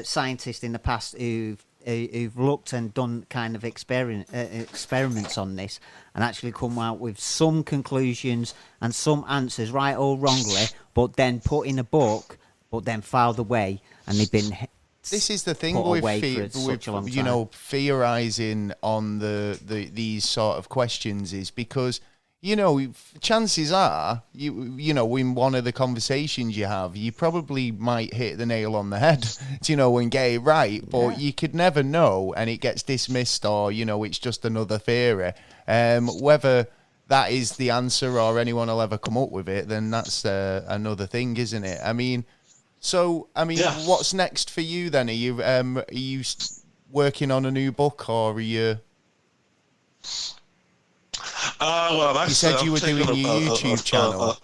scientists in the past who've looked and done kind of experiments on this and actually come out with some conclusions and some answers, right or wrongly, but then put in a book, but then filed away, and they've been. This is the thing with theorizing on these sort of questions is because chances are, in one of the conversations you have, you probably might hit the nail on the head, and get it right. But you could never know, and it gets dismissed, or, it's just another theory. Whether that is the answer or anyone will ever come up with it, then that's another thing, isn't it? What's next for you then? Are you working on a new book, or are you... Well, you said you were doing your YouTube channel.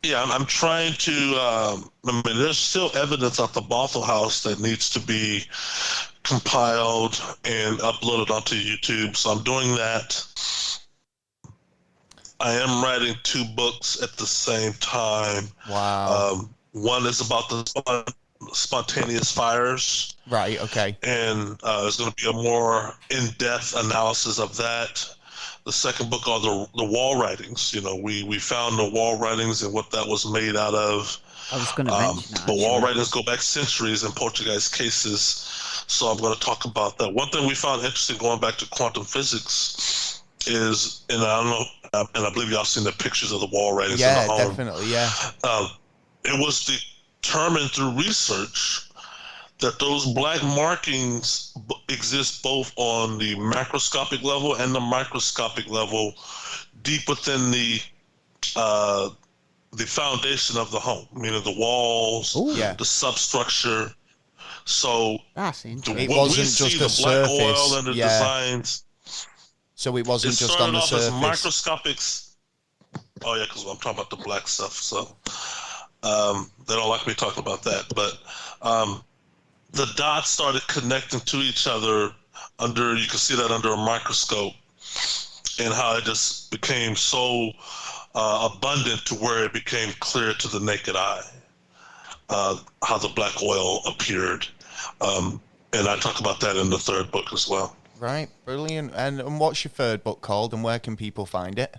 I'm trying to. There's still evidence at the Bothell House that needs to be compiled and uploaded onto YouTube, so I'm doing that. I am writing 2 books at the same time. Wow. One is about the spontaneous fires. Right, okay. And there's going to be a more in-depth analysis of that. The second book are the wall writings. We found the wall writings and what that was made out of. I was going to mention that. But wall writings go back centuries in Poltergeist cases, so I'm going to talk about that. One thing we found interesting going back to quantum physics is, and I don't know, and I believe y'all seen the pictures of the wall writings in the home. Yeah, definitely, yeah. It was determined through research that those black markings exist both on the macroscopic level and the microscopic level, deep within the foundation of the home, meaning the walls, the substructure. So that's interesting. It wasn't just a surface. Black oil and the designs. So it wasn't just on the surface. As microscopic. Oh yeah, because I'm talking about the black stuff. So they don't like me talking about that, but. The dots started connecting to each other you can see that under a microscope, and how it just became so abundant to where it became clear to the naked eye, how the black oil appeared. And I talk about that in the 3rd book as well. Right, brilliant. And what's your 3rd book called, and where can people find it?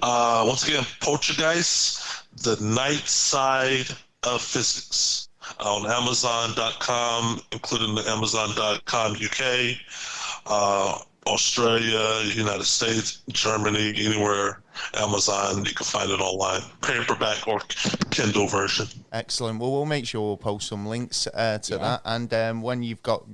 Once again, Poltergeists, The Night Side of Physics. On Amazon.com, including the Amazon.com UK, Australia, United States, Germany, anywhere Amazon, you can find it online, paperback or Kindle version. Excellent. Well, we'll make sure we'll post some links to that, and when you've got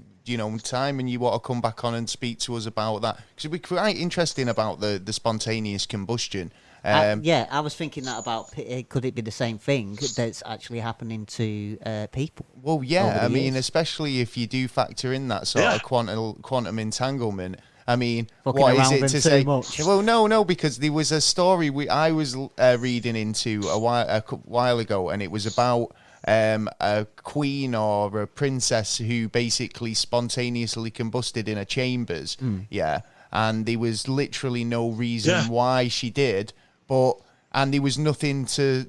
time and you want to come back on and speak to us about that, because it'd be quite interesting about the spontaneous combustion. I was thinking that about, could it be the same thing that's actually happening to people? Well, yeah, especially if you do factor in that sort of quantum entanglement. What is it to say? Much. Well, no, because there was a story I was reading into a while ago, and it was about a queen or a princess who basically spontaneously combusted in her chambers. And there was literally no reason why she did. And there was nothing to,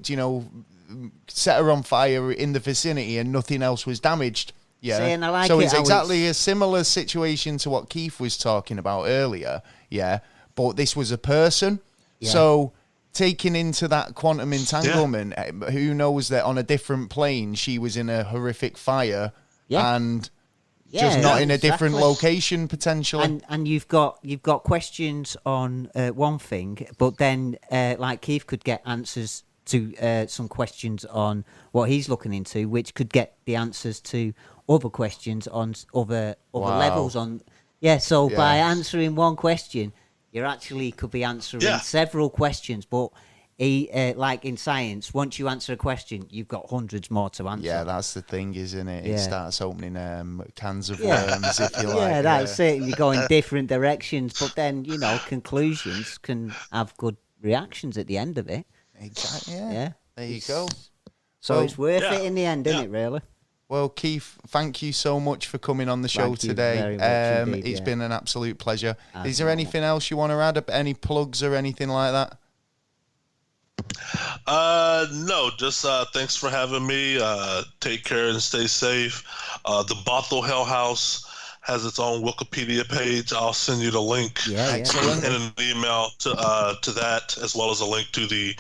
set her on fire in the vicinity, and nothing else was damaged. Yeah. So it's exactly a similar situation to what Keith was talking about earlier. Yeah. But this was a person. Yeah. So taking into that quantum entanglement, who knows that on a different plane she was in a horrific fire and just not in a different location potentially. And you've got questions on one thing, but then like Keith could get answers to some questions on what he's looking into, which could get the answers to other questions on other levels. By answering one question, you actually could be answering several questions, but like in science, once you answer a question, you've got hundreds more to answer. Yeah, that's the thing, isn't it? It starts opening cans of worms, if you like. Yeah, that's it. You go in different directions, but then, conclusions can have good reactions at the end of it. Exactly, yeah. There you go. So it's worth it in the end, isn't it, really? Well, Keith, thank you so much for coming on the show today. It's been an absolute pleasure. Is there anything else you want to add? Any plugs or anything like that? No, just thanks for having me. Take care and stay safe. The Bothell Hell House has its own Wikipedia page. I'll send you the link in an email to that, as well as a link to the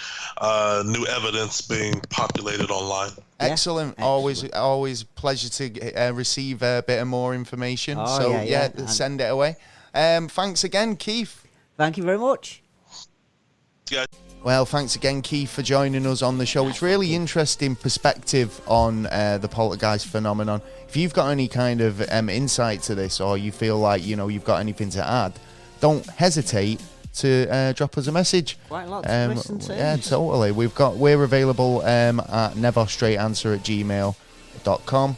new evidence being populated online. Excellent. Always pleasure to receive a bit of more information. Send it away. Thanks again, Keith. Thank you very much. Yeah. Well, thanks again, Keith, for joining us on the show. It's really interesting perspective on the poltergeist phenomenon. If you've got any kind of insight to this, or you feel like you've got anything to add, don't hesitate to drop us a message. Quite a lot to listen to. Yeah, totally. We're available at neverstraightanswer@gmail.com.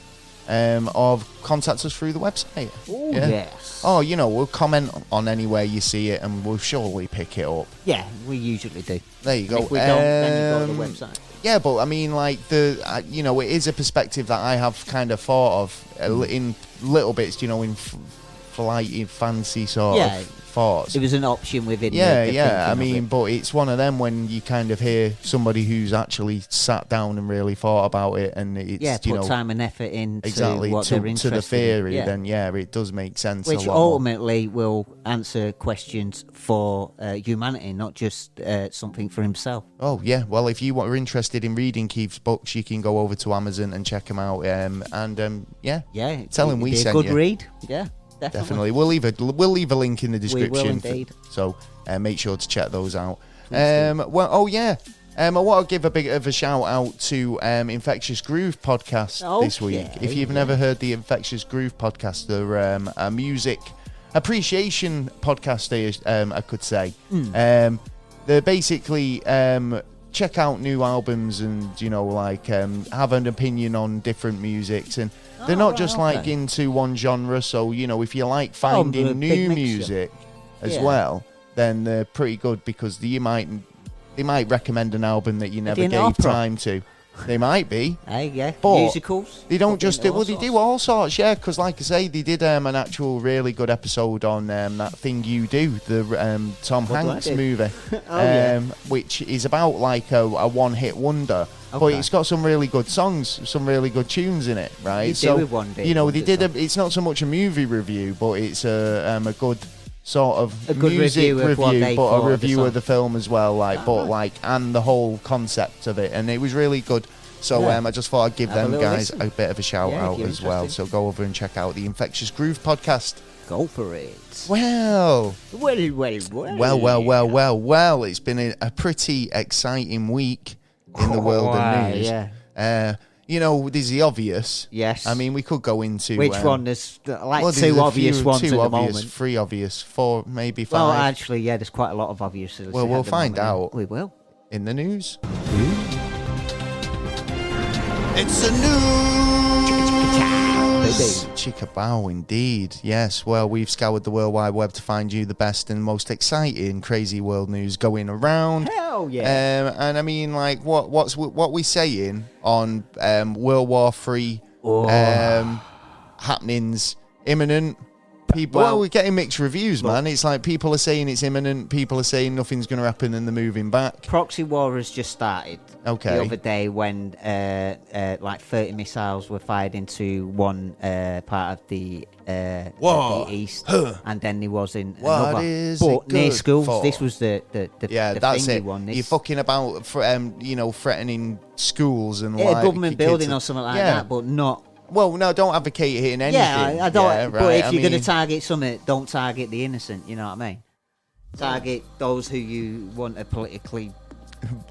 Or contact us through the website. Oh, yes. Oh, we'll comment on anywhere you see it, and we'll surely pick it up. Yeah, we usually do. There you go. If we don't, then you go to the website. Yeah, but I mean, like it is a perspective that I have kind of thought of in little bits, in flighty, fancy sort of thoughts. It was an option within. Yeah. I mean, but it's one of them when you kind of hear somebody who's actually sat down and really thought about it, and it's put time and effort into exactly what they're interested to the theory. in. Then it does make sense. Which ultimately will answer questions for humanity, not just something for himself. Oh yeah. Well, if you are interested in reading Keith's books, you can go over to Amazon and check them out. Tell him we sent you. A good read. Yeah. Definitely. We'll leave a link in the description. We will indeed. So make sure to check those out. I want to give a bit of a shout out to Infectious Groove podcast this week. If you've never heard the Infectious Groove podcast, they're a music appreciation podcast, I could say. They're basically check out new albums and have an opinion on different musics, and they're not just into one genre. So if you like finding new music as well, then they're pretty good, because they might recommend an album that you never gave time to. They might be. But musicals. They don't just do. Well, they do all sorts. Yeah, because like I say, they did an actual really good episode on that Thing You Do, the Tom Hanks movie, which is about like a one-hit wonder. But it's got some really good songs, some really good tunes in it, right? They did. It's not so much a movie review, but it's a good sort of music review, but a review of the film as well, and the whole concept of it, and it was really good. So I just thought I'd give them guys a bit of a shout out as well. So go over and check out the Infectious Groove podcast. Go for it. Well. It's been a pretty exciting week in the world of news. There's the obvious. Yes. I mean, we could go into... Which one? There's two obvious ones at the moment. 3 obvious, 4, maybe 5. Well, actually, there's quite a lot of obvious. Well, we'll find out. We will. In the news. It's the news! Chickabow, indeed. Yes, well, we've scoured the World Wide Web to find you the best and most exciting crazy world news going around. Hell yeah. And I mean, what we saying on World War III happenings imminent? We're getting mixed reviews, man. It's like people are saying it's imminent, people are saying nothing's going to happen and they're moving back. Proxy war has just started. Okay. The other day when 30 missiles were fired into one part of the east, and then there was in another. But near schools, this was the that's it. One. You're fucking about, threatening schools and government building or something like that, but not. Well, no, don't advocate hitting anything. Yeah, I don't. Yeah, but if you're going to target something, don't target the innocent. You know what I mean? Target those who you want to politically.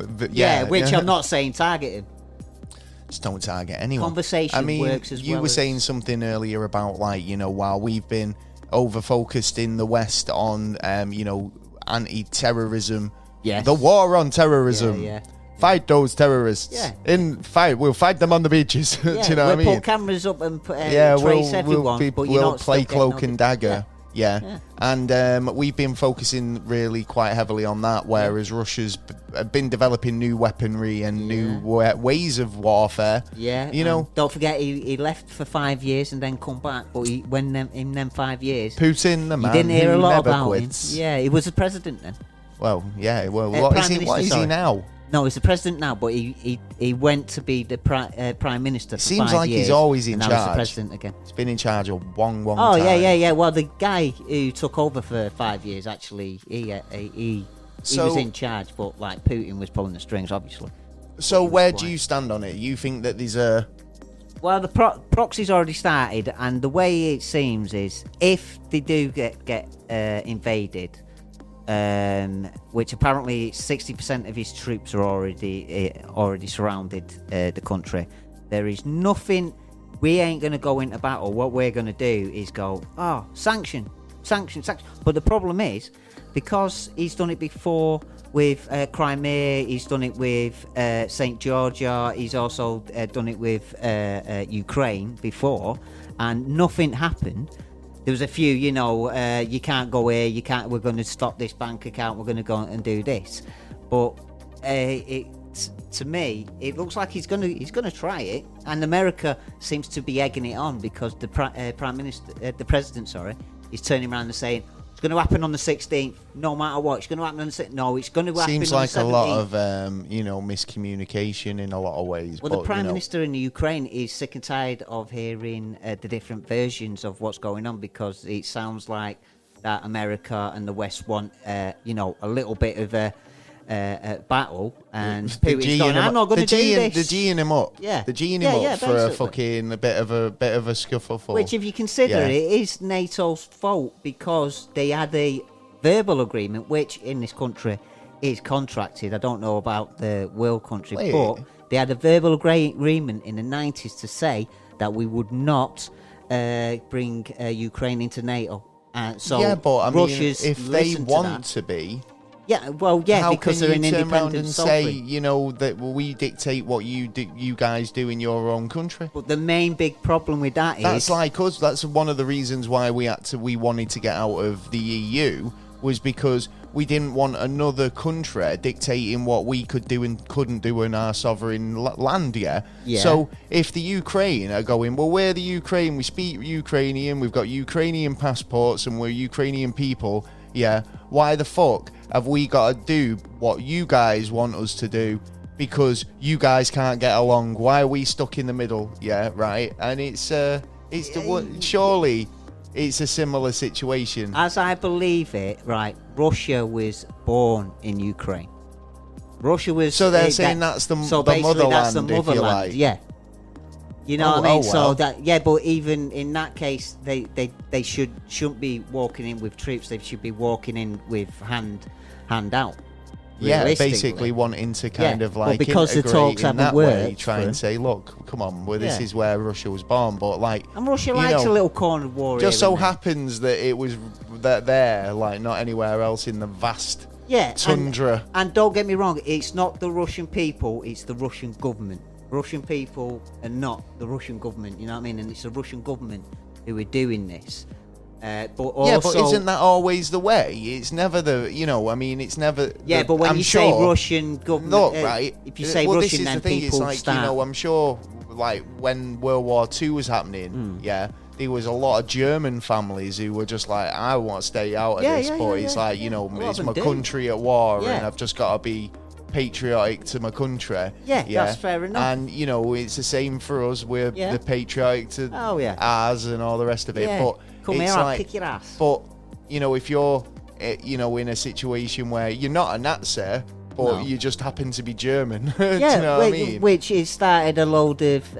I'm not saying target him. Just don't target anyone. Conversation works as well. You were saying something earlier about while we've been over focused in the West on anti-terrorism. Yes. The war on terrorism. Yeah. Fight those terrorists. Yeah. We'll fight them on the beaches. Do you know what I mean? We'll put cameras up and trace everyone. We'll play cloak and dagger. Yeah. And we've been focusing really quite heavily on that, whereas Russia's been developing new weaponry and new ways of warfare. Yeah. Don't forget, he left for 5 years and then come back. But in them 5 years, Putin, the man, you didn't hear a lot about quits. him. Yeah, he was the president then. Well, yeah. Well, what is he now? No, he's the president now, but he went to be the prime minister for 5 years. Seems like he's always in charge. Now he's the president again. He's been in charge a long time. Oh, yeah. Well, the guy who took over for 5 years, actually, he was in charge, but Putin was pulling the strings, obviously. So where do you stand on it? You think that there's Well, the proxy's already started, and the way it seems is if they do get invaded, which apparently 60% of his troops are already surrounded the country, there is nothing. We ain't going to go into battle. What we're going to do is go, sanction. But the problem is, because he's done it before with Crimea, he's done it with St. Georgia, he's also done it with Ukraine before, and nothing happened. There was a few, you can't go here, we're going to stop this bank account, we're going to go and do this. But to me, it looks like he's going to try it, and America seems to be egging it on because the president, is turning around and saying it's going to happen on the 16th, no matter what. It's going to happen on the 16th. No, it's going to happen. Seems on like the 17th. a lot of miscommunication in a lot of ways. Well, the prime minister in the Ukraine is sick and tired of hearing the different versions of what's going on, because it sounds like that America and the West want a little bit of a battle, and Putin's going, I'm not going to do this. They're G'ing him up. Yeah. They're G'ing him up for a fucking bit of a scuffle. Which, if you consider it, is NATO's fault, because they had a verbal agreement, which in this country is contracted. I don't know about the world country, but they had a verbal agreement in the 90s to say that we would not bring Ukraine into NATO. So but I Russia's mean, if they want to be. Yeah, well, yeah, how because can they're an you turn independent around and sovereign. say, that we dictate what you guys do in your own country? But the main big problem with that is that's like us. That's one of the reasons why we wanted to get out of the EU, was because we didn't want another country dictating what we could do and couldn't do in our sovereign land. Yeah. So if the Ukraine are going, well, we're the Ukraine, we speak Ukrainian, we've got Ukrainian passports, and we're Ukrainian people. Yeah. Why the fuck have we got to do what you guys want us to do? Because you guys can't get along. Why are we stuck in the middle? Yeah, right. And surely it's a similar situation. As I believe it, right? Russia was born in Ukraine. Russia was. So they're saying that's the motherland, that's the motherland, if you like. Yeah. You know what I mean? Well. So but even in that case, they shouldn't be walking in with troops. They should be walking in with hand out. Yeah, basically wanting to kind of like, because the talks haven't worked, try and say, look, come on, this is where Russia was born. But and Russia likes a little corner war. Just so happens that it was there, like not anywhere else in the vast tundra. And don't get me wrong, it's not the Russian people; it's the Russian government. Russian people are not the Russian government, you know what I mean? And it's the Russian government who are doing this. But isn't that always the way? It's never it's never. Yeah, but when say Russian government, look, right? If you say Russian, then people start. I'm sure, like when World War II was happening, there was a lot of German families who were just like, I want to stay out of this, but it's like, it's my country at war, and I've just got to be patriotic to my country. Yeah, that's fair enough. And it's the same for us. We're the patriotic to ours and all the rest of it. But come here, I'll kick your ass. But if you're in a situation where you're not a Nazi, but you just happen to be German, do you know what I mean? Which it started a load of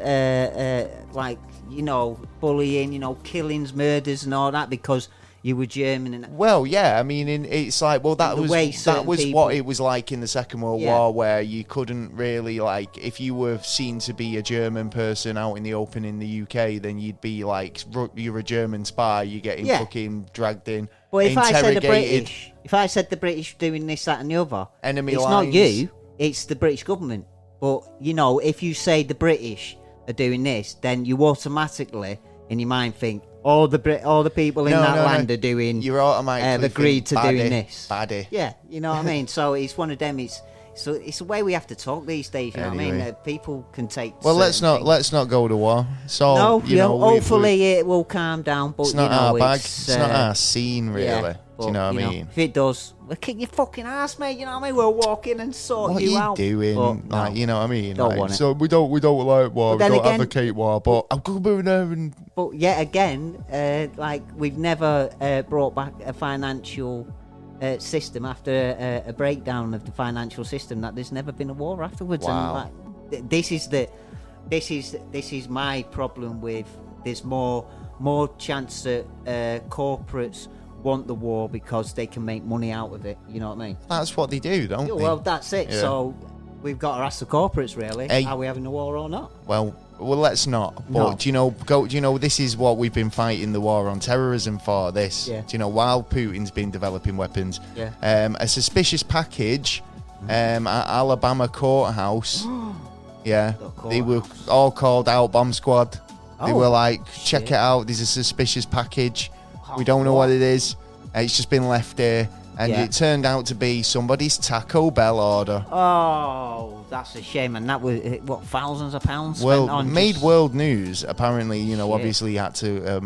bullying, killings, murders, and all that because you were German. And it's like, that was what it was like in the Second World War, where you couldn't really, like, if you were seen to be a German person out in the open in the UK, then you'd be like, you're a German spy, you're getting fucking dragged in, but if interrogated. If I said the British doing this, that and the other, enemy it's lines. Not you, it's the British government. But, if you say the British are doing this, then you automatically, in your mind, think, all the people in that land are doing. You're automatically agreed to doing this. Baddie. Yeah, you know what I mean. So it's one of them. It's the way we have to talk these days. You know what I mean? People can take. Well, let's not go to war. So hopefully it will calm down. But it's not our bag. It's not our scene, really. Do you know what I mean? If it does, we'll kick your fucking ass, mate. You know what I mean? We'll walk in and sort you out. What are you doing? But, you know what I mean? Don't want it. So we don't like war. We don't advocate war. But I'm going there and. But yet again, we've never brought back a financial system after a breakdown of the financial system. That there's never been a war afterwards. Wow. And this is this is my problem with. There's more chance that corporates want the war because they can make money out of it. You know what I mean? That's what they do, don't they? Well, that's it. Yeah. So we've got to ask the corporates really: are we having a war or not? Well, let's not. But No. do you know? This is what we've been fighting the war on terrorism for. This. Yeah. Do you know? While Putin's been developing weapons, Yeah. a suspicious package at Alabama courthouse. Yeah, The they were courthouse. all called out. Bomb squad. They Oh, were like, check shit. it out. There's a suspicious package. Oh, We don't know what? what it is. It's just been left here, and Yeah. it turned out to be somebody's Taco Bell order. Oh, that's a shame. And that was what, thousands of pounds spent on Made just- world news. Apparently, you know, Shit. obviously had to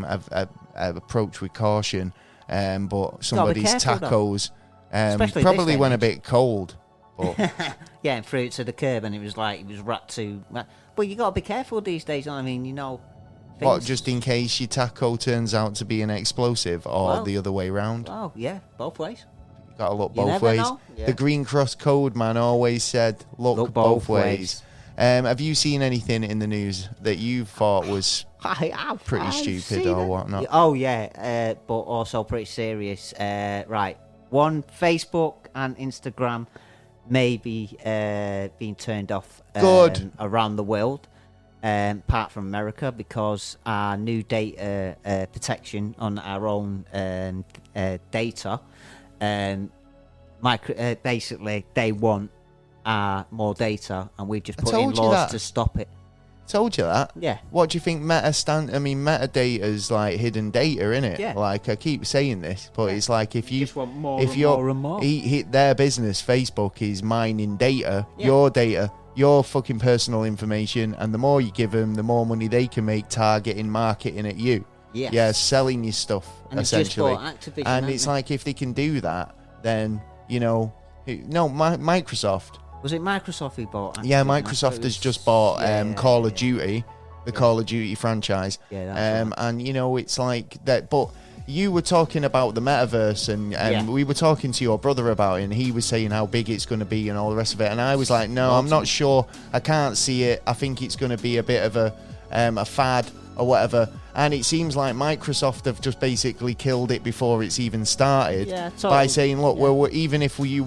approach with caution. But somebody's careful, though. tacos Especially probably this went a day. bit cold. But Yeah, and threw it to the curb, and it was wrapped to. But you got to be careful these days. I mean, you know. what, things- just in case your taco turns out to be an explosive, or Well. the other way round? Oh yeah, both ways. Got to look You both never ways. know. Yeah. The Green Cross Code man always said, "Look both ways." Have you seen anything in the news that you thought was pretty I've stupid seen or it. whatnot? Oh yeah, but also pretty serious. Right, one, Facebook and Instagram may be being turned off Good. around the world, apart from America, because our new data protection on our own data, basically they want more data, and we've just put in told you laws that. to stop it. Told you that. Yeah. What do you think metadata is like hidden data, innit? Yeah. Like I keep saying this, but it's like if you Just want more if and you're more and more. their business, Facebook is mining data, Yeah. your data, your fucking personal information, and the more you give them, the more money they can make targeting marketing at you. Yes. Yeah, selling your stuff And they've just essentially. bought Activision, And haven't it's they? like if they can do that, then Microsoft. Was it Microsoft who bought? Yeah, Activision? I thought Microsoft it has was- just bought yeah, Call of yeah. Duty, the Call of Duty franchise. Yeah, that's right. And it's like that. But you were talking about the metaverse, and Yeah. we were talking to your brother about it, and he was saying how big it's going to be and all the rest of it. And I was like, no, I'm not sure. I can't see it. I think it's going to be a bit of a fad or whatever. And it seems like Microsoft have just basically killed it before it's even started Yeah, by totally. saying, look, we're even if we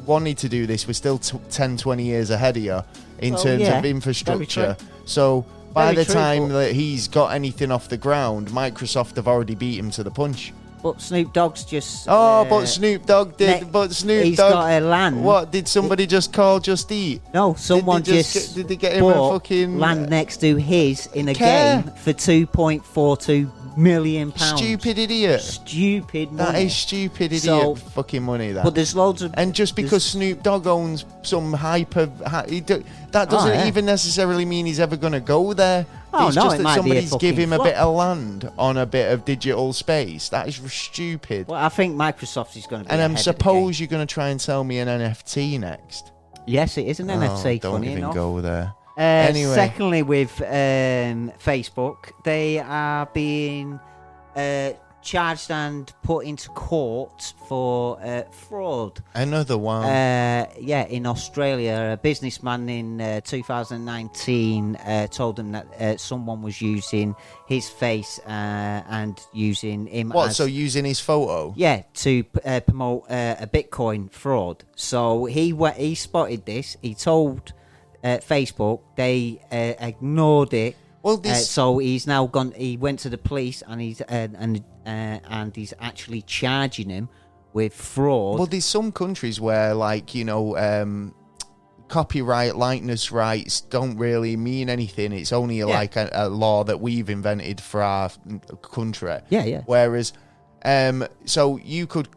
wanted to do this, we're still 10, 20 years ahead of you in Well, terms yeah, of infrastructure. very true. So by Very the true, time but- that he's got anything off the ground, Microsoft have already beat him to the punch. But Snoop Dogg's just. But Snoop Dogg did. ne- But Snoop he's Dogg. got a land. What did somebody just call Just Eat? No, someone Did they just. did they get him a bought fucking land next to his in a care? game for £2.42 million. stupid idiot? Stupid That money. is stupid idiot So- fucking money. That. But there's loads of. And just because Snoop Dogg owns some that doesn't yeah. even necessarily mean he's ever going to go there. Oh, it's no, just it that might be a somebody's give fucking him a flop. bit of land on a bit of digital space. That is stupid. Well, I think Microsoft is going to be. And ahead I of the suppose you're going to try and sell me an NFT next. game. Yes, it is an NFT. Don't funny even enough. go there. Anyway. Secondly, with Facebook, they are being charged and put into court for fraud. Another one. In Australia, a businessman in 2019 told them that someone was using his face and using him What? as... So using his photo? Yeah, to promote a Bitcoin fraud. So he spotted this. He told Facebook. They ignored it. Well, this So he's now gone. He went to the police, and he's actually charging him with fraud. well, there's some countries where, like, copyright, likeness rights don't really mean anything. It's only like a law that we've invented for our country. Yeah. Whereas, so you could,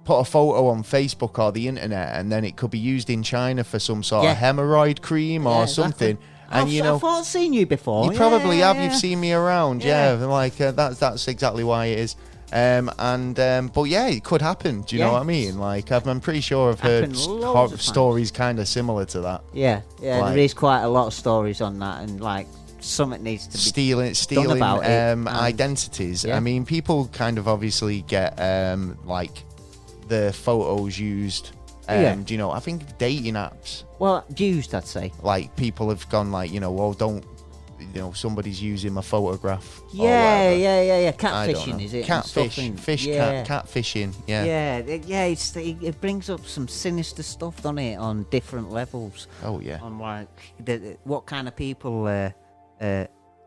put a photo on Facebook or the internet, and then it could be used in China for some sort of hemorrhoid cream or Yeah, exactly. something. And I thought I'd seen you before. you probably have. Yeah. You've seen me around. Yeah. Like that's exactly why it is. But yeah, it could happen. Do you know Yeah. what I mean? Like I'm pretty sure I've heard Happened loads of times. stories kind of similar to that. Yeah. Like- There is quite a lot of stories on that, and like something needs to be Stealing about it, and- identities. Yeah. I mean, people kind of obviously get like the photos used Do you know? I think dating apps. Well, used, I'd say. Like people have gone like, don't. Somebody's using my photograph. Yeah. Catfishing, is it? Catfishing. Yeah. It brings up some sinister stuff, doesn't it, on different levels. Oh yeah. On like what kind of people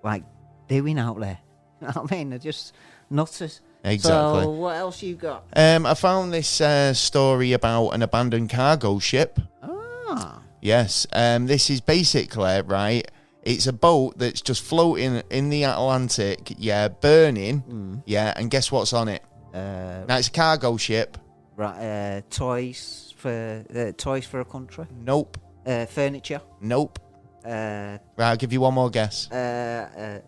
like doing out there. You know what I mean? They're just nutters. Exactly. So what else you got? I found this story about an abandoned cargo ship. Ah. Yes. This is basically right. It's a boat that's just floating in the Atlantic, burning, and guess what's on it? Now, it's a cargo ship. Right, toys for a country? Nope. Furniture? Nope. Right, I'll give you one more guess. I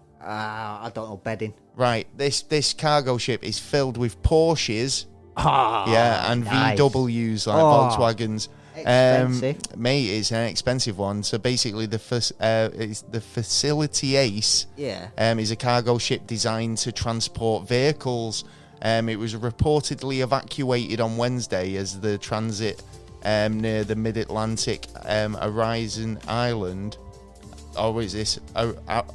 don't know, bedding. Right, this cargo ship is filled with Porsches, and nice. VWs, like Volkswagens. Expensive. Mate, it's an expensive one. So basically, it's the Facility Ace. Is a cargo ship designed to transport vehicles. It was reportedly evacuated on Wednesday as the transit near the Mid-Atlantic Horizon Island. Or is this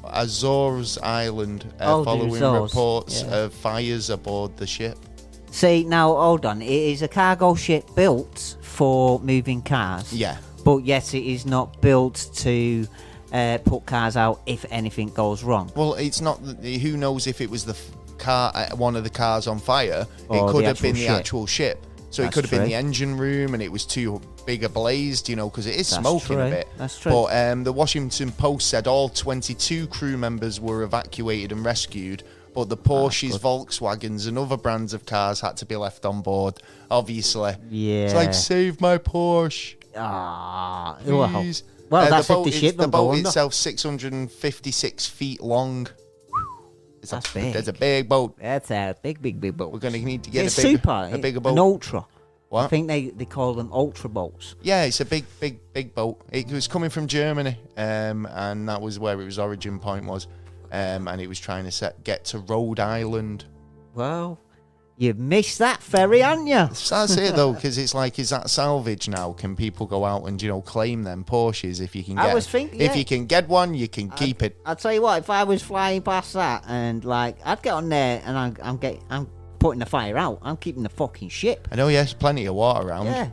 Azores Island? Following reports of fires aboard the ship. See, now, hold on. It is a cargo ship built for moving cars. Yeah. But yet it is not built to put cars out if anything goes wrong. Well, it's not. Who knows if it was the car, one of the cars on fire? Or it could the have been actual the ship. actual ship. So That's it could have been true. the engine room and it was too big a blaze, because it is That's smoking true. a bit. That's true. But the Washington Post said all 22 crew members were evacuated and rescued. But the Porsches, Volkswagens, and other brands of cars had to be left on board, obviously. Yeah. It's like, save my Porsche. Please. Well, that's the boat, if the ship the don't go boat under. itself 656 feet long. That's big. It's a big boat. That's a big boat. We're going to need to get It's a bigger boat. An ultra. What? I think they call them ultra boats. Yeah, it's a big boat. It was coming from Germany, and that was where its origin point was. And it was trying to get to Rhode Island. Well, you've missed that ferry, haven't you? That's it though, because it's like, is that salvage now? Can people go out and claim them Porsches if you can get? I was thinking, if you can get one, you can keep it. I'll tell you what. If I was flying past that and I'd get on there and I'm putting the fire out. I'm keeping the fucking ship. I know, yes, plenty of water around. Yeah.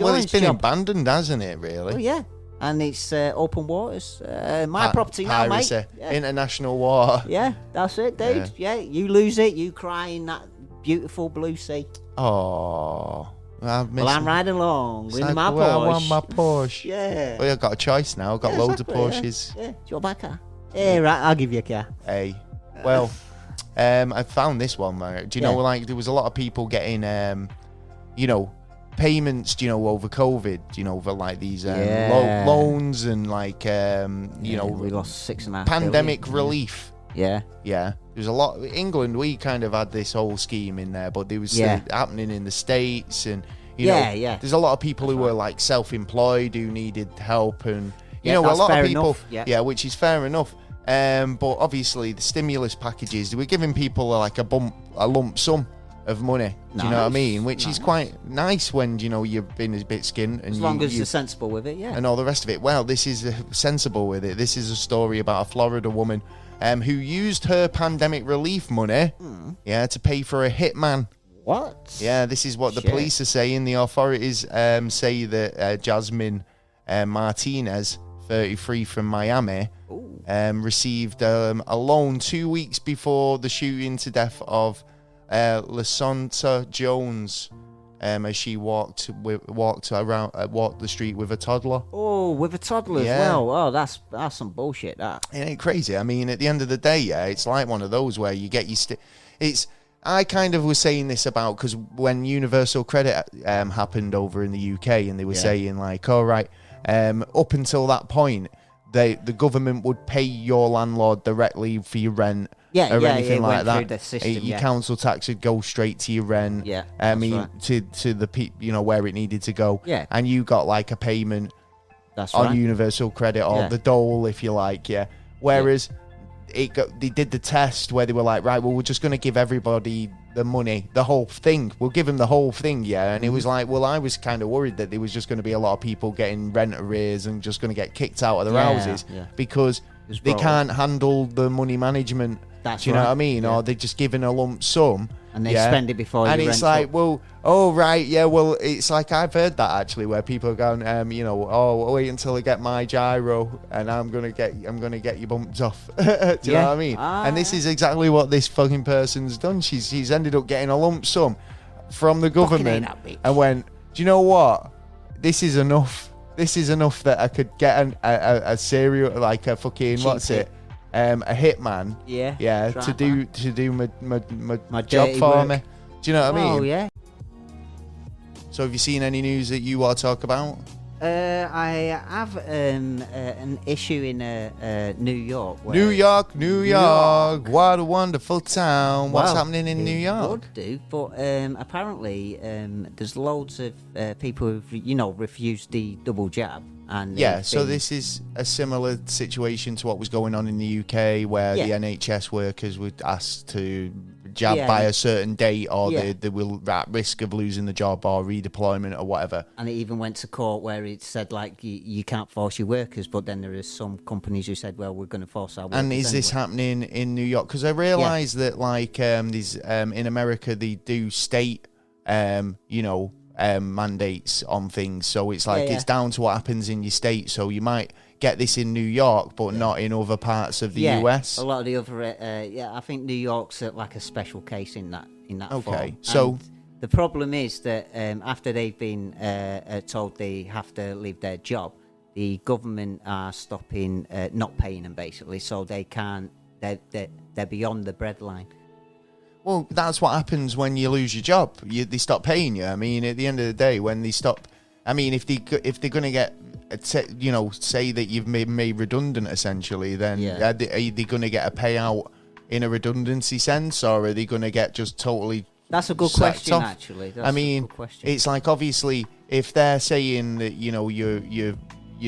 Well, it's been abandoned, hasn't it? Really? Oh yeah. And it's open waters. My property now, piracy, mate. Yeah. International water. Yeah, that's it, dude. Yeah, you lose it, you cry in that beautiful blue sea. Oh, I'm riding along with my Porsche. I want my Porsche. Yeah. Well, I've got a choice now. I've got loads of Porsches. Yeah. Do you want my car? Yeah, right. I'll give you a car. Hey, well, I found this one. Do you know, like, there was a lot of people getting, payments, over COVID, for like these loans and like, we lost 6.5 pandemic billion. relief. Yeah. There's a lot. England, we kind of had this whole scheme in there, but there was happening in the States, and there's a lot of people who were like self-employed who needed help, and a lot of people, which is fair enough. But obviously the stimulus packages, they were giving people like a lump sum of money. Do you know what I mean? Which is quite nice when you've been a bit skinned, and as long as you're sensible with it, and all the rest of it. Well, this is sensible with it. This is a story about a Florida woman who used her pandemic relief money, to pay for a hitman. What? Yeah, this is what the police are saying. The authorities say that Jasmine Martinez, 33, from Miami, received a loan 2 weeks before the shooting to death of LaSonta Jones, as she walked the street with a toddler. Oh, with a toddler as well. Oh, that's some bullshit. That ain't it crazy? I mean, at the end of the day, it's like one of those where you get I kind of was saying this about, because when Universal Credit happened over in the UK, and they were saying like, all right, up until that point, the government would pay your landlord directly for your rent. Anything like that. The system, your council tax would go straight to your rent. To the where it needed to go. And you got like a payment on Universal Credit, or the dole, if you like. Whereas they did the test where they were like, right, well, we're just going to give everybody the money, the whole thing. We'll give him the whole thing, yeah. And it was like, well, I was kind of worried that there was just going to be a lot of people getting rent arrears and just going to get kicked out of their houses because they can't handle the money management. That's do you know what I mean? Or they're just giving a lump sum. And they spend it before you and rent it's like, up. well, oh, right, yeah, well, it's like I've heard that actually, where people are going, you know, oh, wait until I get my gyro and I'm gonna get you bumped off. Do you know what I mean? And this is exactly what this fucking person's done. She's ended up getting a lump sum from the government and went, do you know what? This is enough. This is enough that I could get a serial, like a fucking, what's it? A hitman, to do my job for me. Do you know what I mean? Oh yeah. So have you seen any news that you want to talk about? I have an issue in New York. New York, what a wonderful town. What's happening in New York? Would do, but apparently there's loads of people who've refused the double jab. And so this is a similar situation to what was going on in the UK, where the NHS workers were asked to jab by a certain date, or they will at risk of losing the job or redeployment or whatever. And it even went to court where it said, like, you can't force your workers, but then there is some companies who said, well, we're going to force our workers. And is this happening in New York? Because I realise that, like, these in America, they do state, mandates on things, so it's like it's down to what happens in your state. So you might get this in New York, but not in other parts of the US. A lot of the other, I think New York's like a special case in that. Okay, form. so and the problem is that after they've been told they have to leave their job, the government are stopping, not paying them basically, so they can't. They're beyond the breadline. Well, that's what happens when you lose your job. They stop paying you. I mean, at the end of the day, when they stop, I mean, if they're going to get, say that you've been made redundant, essentially, then are they going to get a payout in a redundancy sense, or are they going to get just totally? That's a good question, actually. That's a good question. It's like, obviously, if they're saying that you're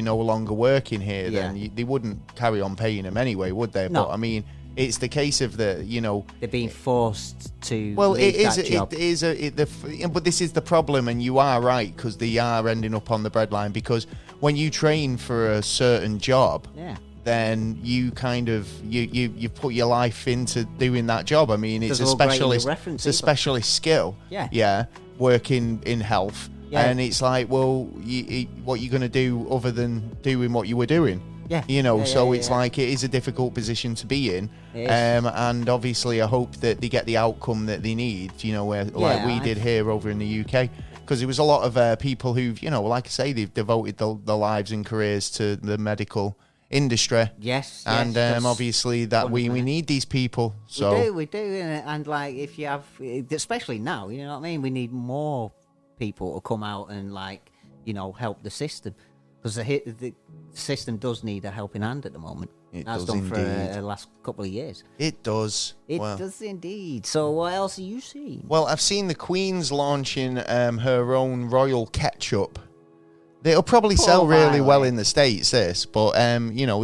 no longer working here, then they wouldn't carry on paying them anyway, would they? No. But I mean, it's the case of they're being forced to. Well, leave that job. But this is the problem, and you are right, because they are ending up on the breadline. Because when you train for a certain job, then you kind of you put your life into doing that job. I mean, it's a specialist skill. Working in health, and it's like, well, what you're going to do other than doing what you were doing? It's like it is a difficult position to be in, and obviously I hope that they get the outcome that they need. Like we did here over in the UK, because there was a lot of people who've, like I say, they've devoted their lives and careers to the medical industry. And obviously that we need these people. So we do, and like if you have, especially now, you know what I mean. We need more people to come out and help the system. Because the system does need a helping hand at the moment. It That's does done for indeed. the last couple of years. It does. It does indeed. So what else have you seen? Well, I've seen the Queen's launching her own royal ketchup. It'll probably sell really well in the States, this. But,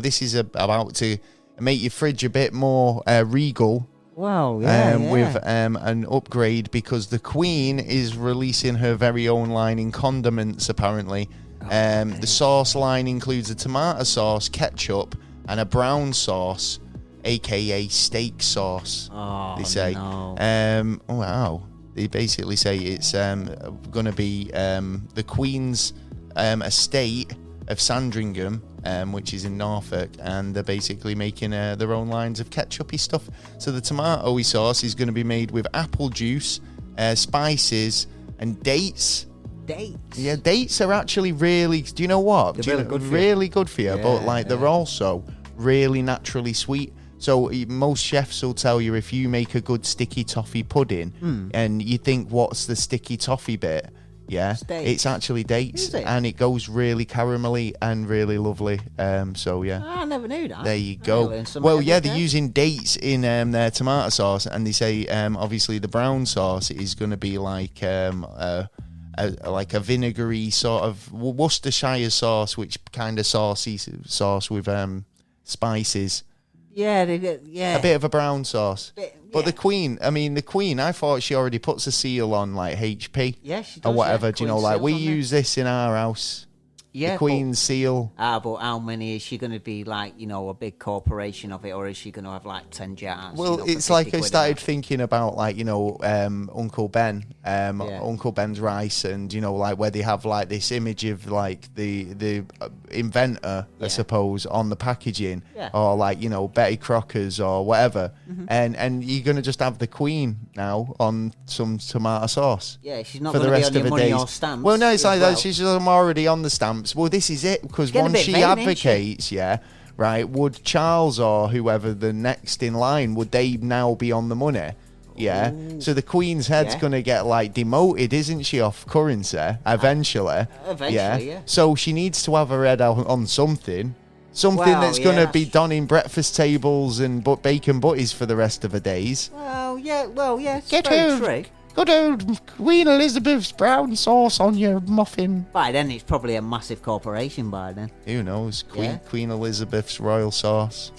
this is about to make your fridge a bit more regal. Wow, with an upgrade, because the Queen is releasing her very own line in condiments, apparently. The sauce line includes a tomato sauce, ketchup, and a brown sauce, aka steak sauce. They say. No. Wow. They basically say it's going to be the Queen's estate of Sandringham, which is in Norfolk, and they're basically making their own lines of ketchup-y stuff. So the tomato-y sauce is going to be made with apple juice, spices, and dates. Yeah, dates are actually really. Do you know what? They're really good for you. But they're also really naturally sweet. So most chefs will tell you, if you make a good sticky toffee pudding, and you think, what's the sticky toffee bit? It's actually dates, and it goes really caramelly and really lovely. I never knew that. There you go. Well, they're using dates in their tomato sauce, and they say obviously the brown sauce is going to be like a vinegary sort of Worcestershire sauce, which kind of saucy sauce with spices. Yeah, they get a bit of a brown sauce. But the Queen, I thought she already puts a seal on like HP she does, or whatever. yeah. Do you know, Queen like we seal's on use this in our house. Yeah, the Queen's seal. But how many is she going to be like? A big corporation of it, or is she going to have like 10 jars? Well, it's like I started thinking about like Uncle Ben, Uncle Ben's rice, and like where they have like this image of like the inventor, I suppose, on the packaging, or like Betty Crocker's or whatever, and you're gonna just have the Queen now on some tomato sauce. Yeah, she's not for the rest be on of your the money days. or stamps. Well, no, it's like that. well. She's already on the stamps. Well, this is it, because once she advocates, right, would Charles or whoever the next in line, would they now be on the money? Yeah. Ooh. So the Queen's head's going to get like demoted, isn't she, off currency eventually? Yeah. So she needs to have her head out on something. That's going to be done in breakfast tables and bacon butties for the rest of the days. Well, yeah. Get her. Good old Queen Elizabeth's brown sauce on your muffin. By then, it's probably a massive corporation by then. Who knows? Queen Elizabeth's royal sauce.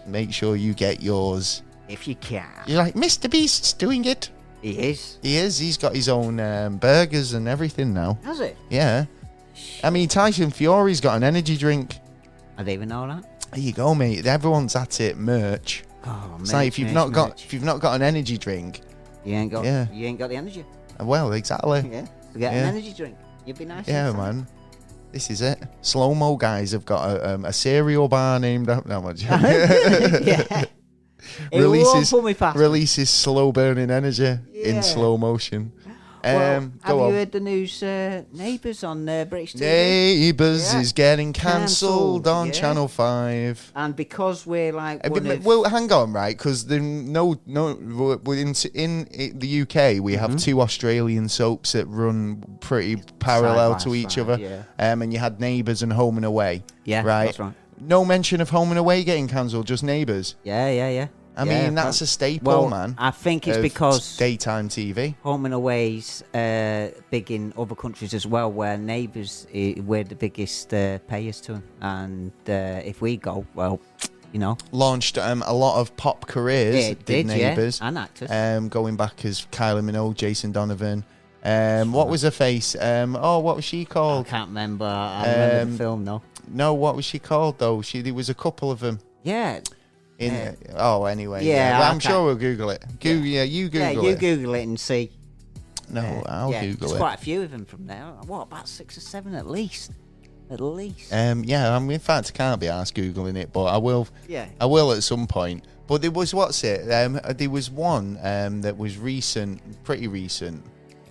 Make sure you get yours. If you can. You're like, Mr. Beast's doing it. He is. He is. He's got his own burgers and everything now. Has he? Yeah. I mean, Tyson Fury's got an energy drink. I didn't even know that. There you go, mate. Everyone's at it. Merch. Oh, it's like if you've not got an energy drink, you ain't got the energy. Well, exactly. Yeah. Get an energy drink. You'd be nice. Yeah, man. This is it. Slow Mo guys have got a cereal bar named after. No, yeah. Releases slow burning energy in slow motion. Have you heard the news? Neighbours on British TV. Neighbours is getting cancelled on Channel 5. And because we're like, well, hang on, right? Because in the UK we have two Australian soaps that run pretty parallel to each other. Yeah. And you had Neighbours and Home and Away. Yeah, right. That's right. No mention of Home and Away getting cancelled, just Neighbours. Yeah. I mean, that's a staple, man. I think it's because daytime TV. Home and Away's big in other countries as well, where Neighbours, we're the biggest payers to them. And if we go, well, launched a lot of pop careers. Yeah, it did, Neighbours. And actors. Going back as Kylie Minogue, Jason Donovan. What was her face? What was she called? I can't remember. I remember the film, though. No, what was she called, though? There was a couple of them. Yeah. Anyway. Yeah, well, I'm sure we'll Google it. You Google it. Yeah, you Google it and see. No, I'll Google it. There's quite a few of them from there. What, about 6 or 7 at least? At least. Yeah, in fact, I can't be asked Googling it, but I will. Yeah. I will at some point. But there was, there was one that was pretty recent.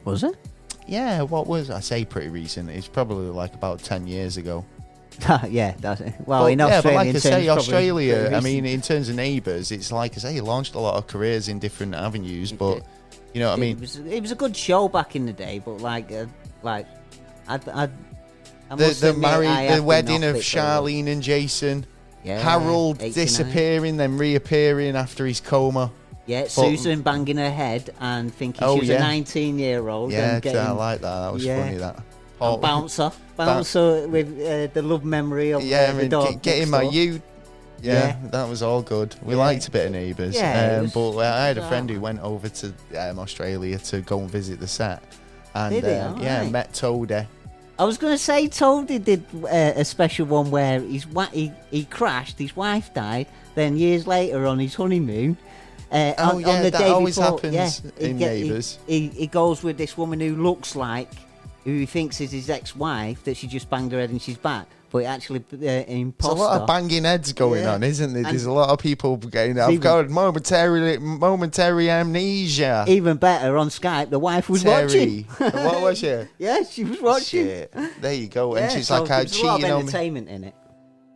Was it? Yeah, I say pretty recent. It's probably like about 10 years ago. Yeah, that's it. Well, in Australia, but like I say, Australia, I mean, in terms of Neighbours, it's like I say, it launched a lot of careers in different avenues, but you know what I mean? It was a good show back in the day, but the wedding of Charlene and Jason, Harold disappearing, then reappearing after his coma. Yeah, Susan banging her head and thinking she was a 19-year-old. Yeah, I like that. That was funny, that. Bouncer with the love memory of the dog. Getting my youth. Yeah, that was all good. We liked a bit of Neighbours. Yeah, but I had a friend who went over to Australia to go and visit the set. And met Toadie. I was going to say Toadie did a special one where he crashed, his wife died, then years later on his honeymoon. On the that day always before, happens in Neighbours. He goes with this woman who looks like, who he thinks is his ex-wife, that she just banged her head and she's back. But actually, imposter. There's a lot of banging heads going on, isn't there? There's a lot of people getting. I've got momentary amnesia. Even better, on Skype, the wife was watching. What was she? Yeah, she was watching. Shit. There you go. And she's like, "I'm cheating on me." There's a lot of entertainment in it.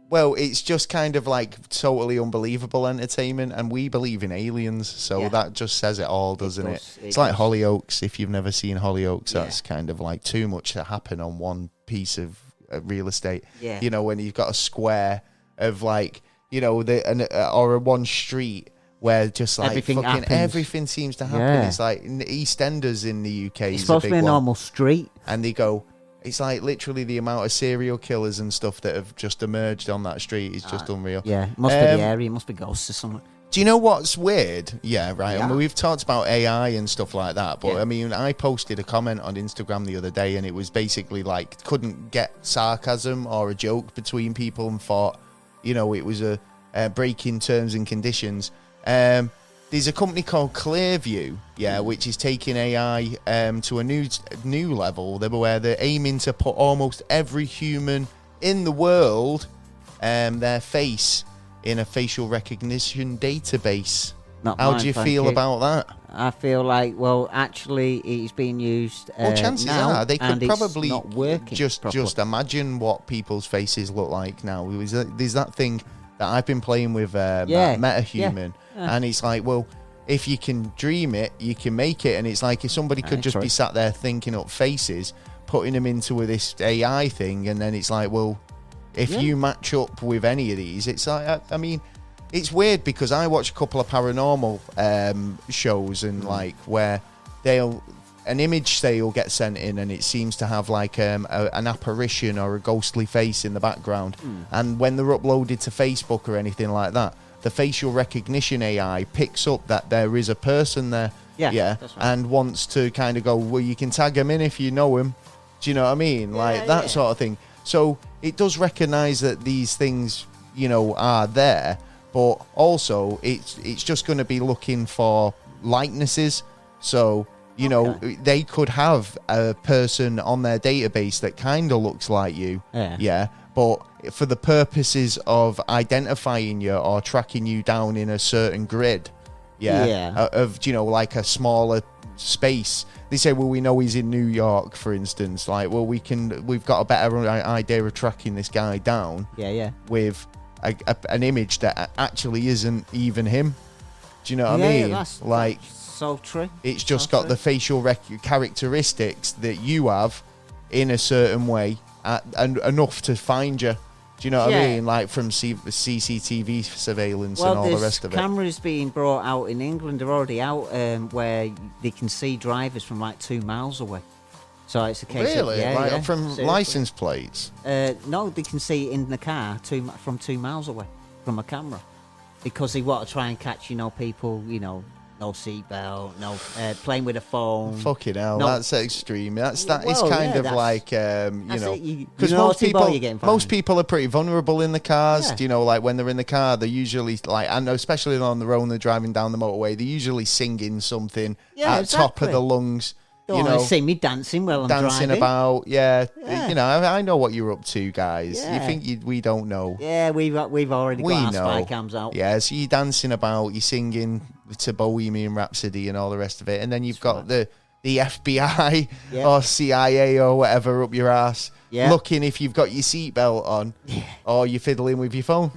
Well, it's just kind of like totally unbelievable entertainment, and we believe in aliens, so that just says it all, doesn't it? It's like Hollyoaks. If you've never seen Hollyoaks, that's kind of like too much to happen on one piece of real estate. Yeah. You know, when you've got a square of like, or one street where just like everything seems to happen. Yeah. It's like EastEnders in the UK. It's supposed to be a normal street. And they go, It's like literally the amount of serial killers and stuff that have just emerged on that street is just unreal. Yeah, it must be the area. It must be ghosts or something. Do you know what's weird? Yeah, right. Yeah. I mean, we've talked about AI and stuff like that, but Yeah. I mean, I posted a comment on Instagram the other day, and it was basically like couldn't get sarcasm or a joke between people, and thought, you know, it was a breaking terms and conditions. There's a company called Clearview, which is taking AI to a new level, where they're aiming to put almost every human in the world, their face in a facial recognition database. How do you feel about that? I feel like, well, actually, it's being used. Chances now, are they could probably not working just imagine what people's faces look like now. There's that thing that I've been playing with MetaHuman, and it's like, well, if you can dream it, you can make it. And it's like if somebody could just be sat there thinking up faces, putting them into this AI thing, and then it's like, well, if you match up with any of these, it's like, I mean, it's weird because I watch a couple of paranormal shows, and like where an image say will get sent in, and it seems to have like an apparition or a ghostly face in the background, and when they're uploaded to Facebook or anything like that, the facial recognition AI picks up that there is a person there, that's right. and wants to kind of go, well, you can tag him in if you know him. Do you know what I mean? Like that sort of thing. So it does recognise that these things, you know, are there, but also it's just going to be looking for likenesses. So, you know, they could have a person on their database that kind of looks like you. Yeah. But for the purposes of identifying you or tracking you down in a certain grid, of, you know, like a smaller space, they say, well, we know he's in New York, for instance. Like, well, we've got a better idea of tracking this guy down. With an image that actually isn't even him. Do you know what I mean? That's so true. It's just got the facial characteristics that you have in a certain way, and enough to find you. Do you know what I mean? Like from CCTV surveillance and all the rest of it. Cameras being brought out in England are already out, where they can see drivers from like 2 miles away. So it's a case of from seriously. license plates. No, they can see in the car from 2 miles away from a camera, because they want to try and catch, you know, people, you know, no seatbelt, no playing with a phone. Fucking hell, that's extreme. It's kind of like, you know, because most people are pretty vulnerable in the cars. You know, like when they're in the car, they're usually like, and especially on the road when they're driving down the motorway, they're usually singing something at top of the lungs. Don't want to see me dancing while I'm dancing driving. about, you know. I know what you're up to, guys. You think we don't know? Yeah, we've already got our spy cams out. Yeah, so you're dancing about, you're singing to Bohemian Rhapsody and all the rest of it, and then you've got the FBI or CIA or whatever up your ass, looking if you've got your seatbelt on, or you're fiddling with your phone.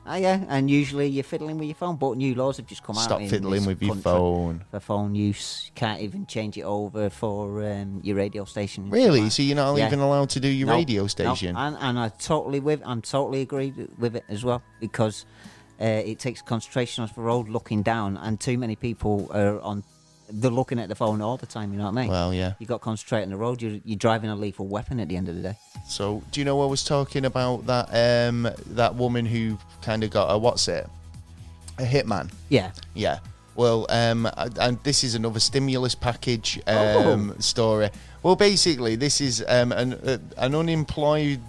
And usually you're fiddling with your phone, but new laws have just come out. Stop fiddling with your phone. For phone use, you can't even change it over for your radio station. Really? So you're not even allowed to do your radio station? No. And I'm totally agree with it as well, because it takes concentration off the road looking down, and too many people are they're looking at the phone all the time, you know what I mean? Well, yeah. You got to concentrate on the road. You're driving a lethal weapon at the end of the day. So, do you know I was talking about that woman who kind of got a hitman? Yeah. Well, and this is another stimulus package story. Well, basically, this is an unemployed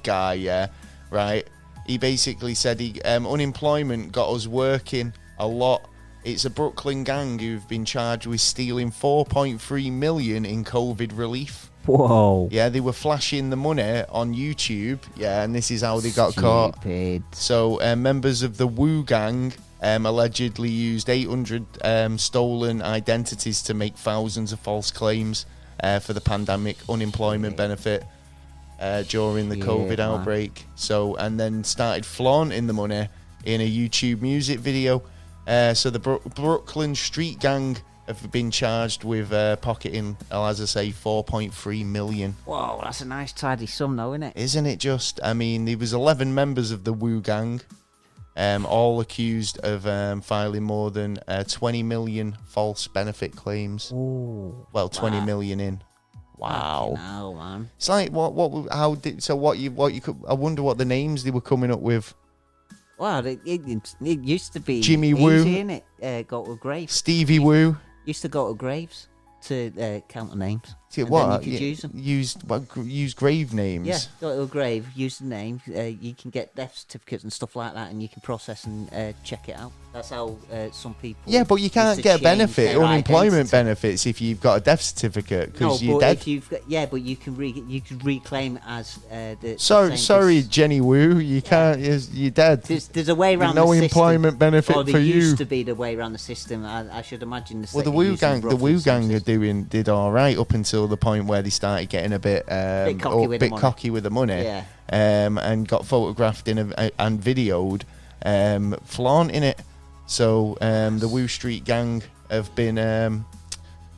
guy. Right. He basically said unemployment got us working a lot. It's a Brooklyn gang who've been charged with stealing $4.3 million in COVID relief. Whoa. Yeah, they were flashing the money on YouTube. Yeah, and this is how they got caught. So, members of the Wu gang allegedly used 800 stolen identities to make thousands of false claims for the pandemic unemployment benefit during the COVID outbreak. So, and then started flaunting the money in a YouTube music video. So the Brooklyn street gang have been charged with pocketing, as I say, $4.3 million. Whoa, that's a nice tidy sum, though, isn't it? Isn't it just? I mean, there was 11 members of the Wu gang, all accused of filing more than 20 million false benefit claims. Ooh, well, 20 million in. Wow. Hell, man. It's like what you could. I wonder what the names they were coming up with. Well, it used to be Jimmy easy, Woo. innit? Go to graves. Stevie Woo. Used to go to graves to count the names. See, And what? then you could use them. Use grave names. Yeah, go to a grave, use the name. You can get death certificates and stuff like that, and you can process and check it out. That's how some people. Yeah, but you used can't to get change benefit, their unemployment identity. benefits if you've got a death certificate because No, you're but dead. if you've got, but you can reclaim it as the. Sorry, Jenny Woo, you can't. You're dead. There's a way around. No the system. employment benefit Or there for you. used to be the way around the system. I should imagine the. Well, the city Woo using gang, the roughly Woo same gang system. did all right up until the point where they started getting a bit cocky with the money. yeah, Yeah. and got photographed and videoed, flaunting it. So the Woo Street gang have been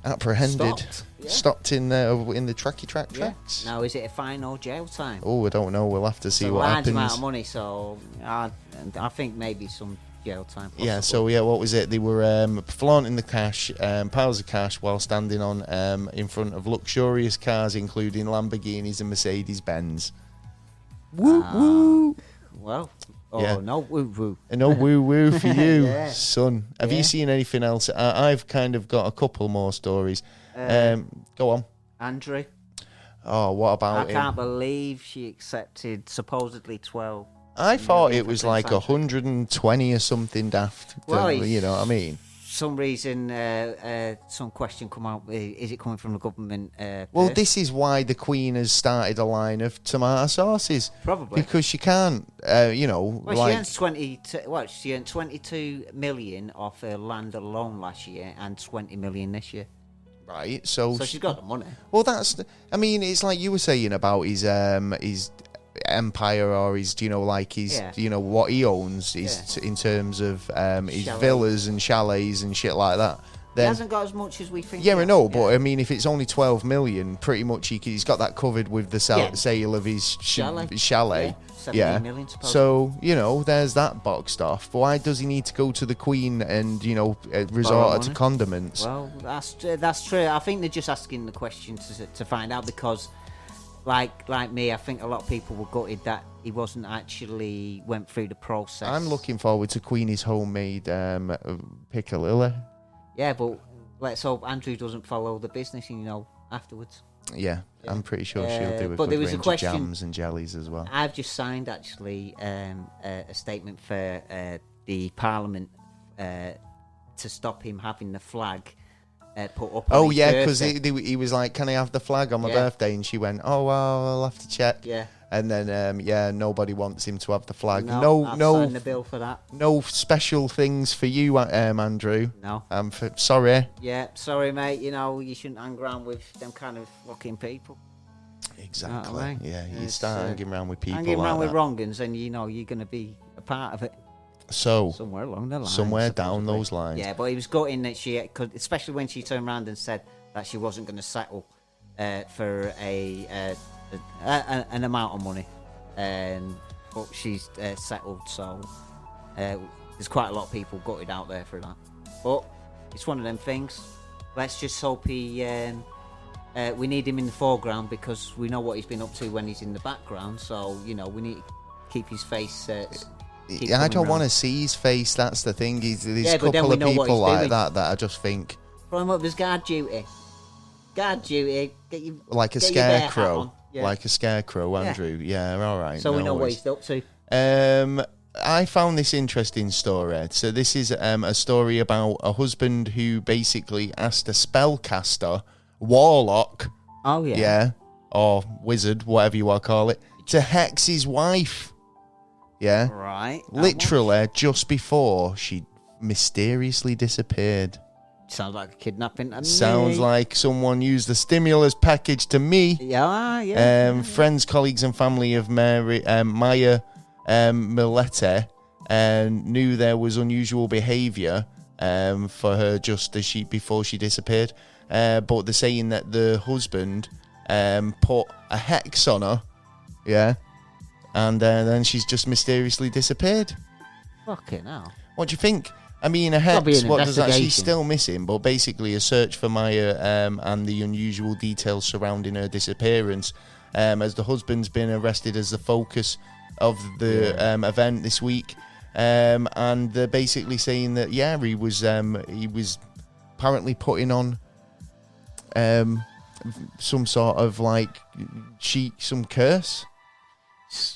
apprehended, stopped in the tracks. Now, is it a fine or jail time? Oh, I don't know. We'll have to see It's a what large happens. amount of money, so I think maybe some jail time. Yeah, possibly. so what was it? They were flaunting the cash, piles of cash, while standing on in front of luxurious cars, including Lamborghinis and Mercedes-Benz. Woo woo! Well, Yeah. no woo woo. And no woo woo for you, Yeah. son. Have Yeah. you seen anything else? I've kind of got a couple more stories. Go on. Andrew, Oh, what about I him? can't believe she accepted supposedly 12. I thought Yeah, it was for like Prince 120 or something daft. Well, You know what I mean? Some reason, some question come out. Is it coming from the government? Well, purse? this is why the Queen has started a line of tomato sauces. Probably. Because she can't, Well, like... she earned 22 million off her land alone last year, and 20 million this year. Right, so So she's got the money. well, I mean, it's like you were saying about his empire or his, like his, Yeah. what he owns is in terms of his Chalet. villas and chalets and shit like that. He Then hasn't got as much as we think. yeah, he I know, has. but I mean, if it's only 12 million, pretty much he's got that covered with the Yeah. sale of his Chalet. chalet. Yeah, 17 million, supposedly. So there's that boxed off. But why does he need to go to the Queen and resort to money. condiments? Well, that's true. I think they're just asking the question to find out because, like me, I think a lot of people were gutted that he wasn't actually went through the process. I'm looking forward to Queenie's homemade piccalilli. Yeah, but let's hope Andrew doesn't follow the business, afterwards. Yeah, I'm pretty sure she'll do a but good there was a range of question- jams and jellies as well. I've just signed actually a statement for the Parliament to stop him having the flag put up. Oh on his yeah, because birthday. he was like, "Can I have the flag on my Yeah. birthday?" And she went, "Oh well, I'll have to check." Yeah. And then nobody wants him to have the flag. I've No, signed the bill for that. no special things for you, Andrew. No. Sorry. Yeah, sorry, mate. You shouldn't hang around with them kind of fucking people. Exactly. Know what I mean? Yeah, you It's, start hanging around with people Hanging like around with that. wrong-uns, and you're going to be a part of it So somewhere along the line. somewhere down supposedly. those lines. Yeah, but he was gutting that especially when she turned around and said that she wasn't going to settle for an amount of money, but she's settled. So there's quite a lot of people gutted out there for that. But it's one of them things. Let's just hope we need him in the foreground because we know what he's been up to when he's in the background. So we need to keep his face. I don't want to see his face. That's the thing. There's Yeah, a but then couple we of know what people he's like doing. that I just think Throw him up. There's guard duty. Guard duty. Get your like a get your bear hat on. scarecrow, Yeah. like a scarecrow, Andrew. Yeah, all right. So we no know what worries. he's up to. I found this interesting story. So this is a story about a husband who basically asked a spellcaster, warlock, Oh yeah. or wizard, whatever you want to call it, to hex his wife. Yeah, Right. literally just before she mysteriously disappeared. Sounds like a kidnapping to me. Sounds like someone used the stimulus package to me. Yeah. Friends, colleagues, and family of Maya Millete knew there was unusual behaviour for her just as before she disappeared. But they're saying that the husband put a hex on her, and then she's just mysteriously disappeared. Fucking hell. What do you think? I mean, a hex, what does that? She's investigation. still missing, but basically a search for Maya and the unusual details surrounding her disappearance, as the husband's been arrested as the focus of the event this week. And they're basically saying that, he was apparently putting on some sort of like some curse.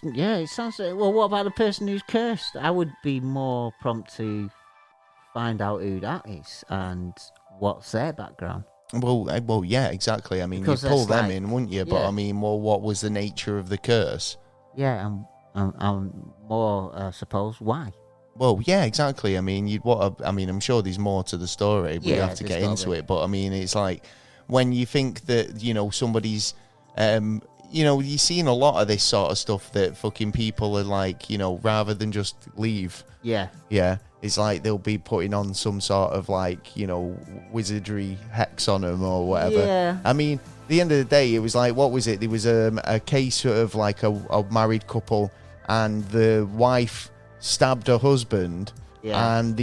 Yeah, it sounds like, well, what about the person who's cursed? I would be more prompt to find out who that is and what's their background. Well, yeah, exactly. I mean, Because you'd pull that's them like- in, wouldn't you? But yeah. I mean, well, what was the nature of the curse? Yeah, and more, I suppose, why? Well, yeah, exactly. I mean, I'm sure there's more to the story. We Yeah, have to there's get gotta into be. it. But I mean, it's like when you think that, somebody's, you're seeing a lot of this sort of stuff that fucking people are like, rather than just leave. Yeah. Yeah. It's like they'll be putting on some sort of like, wizardry hex on them or whatever. Yeah. I mean, at the end of the day, it was like, what was it? There was a case of like a married couple and the wife stabbed her husband. Yeah. And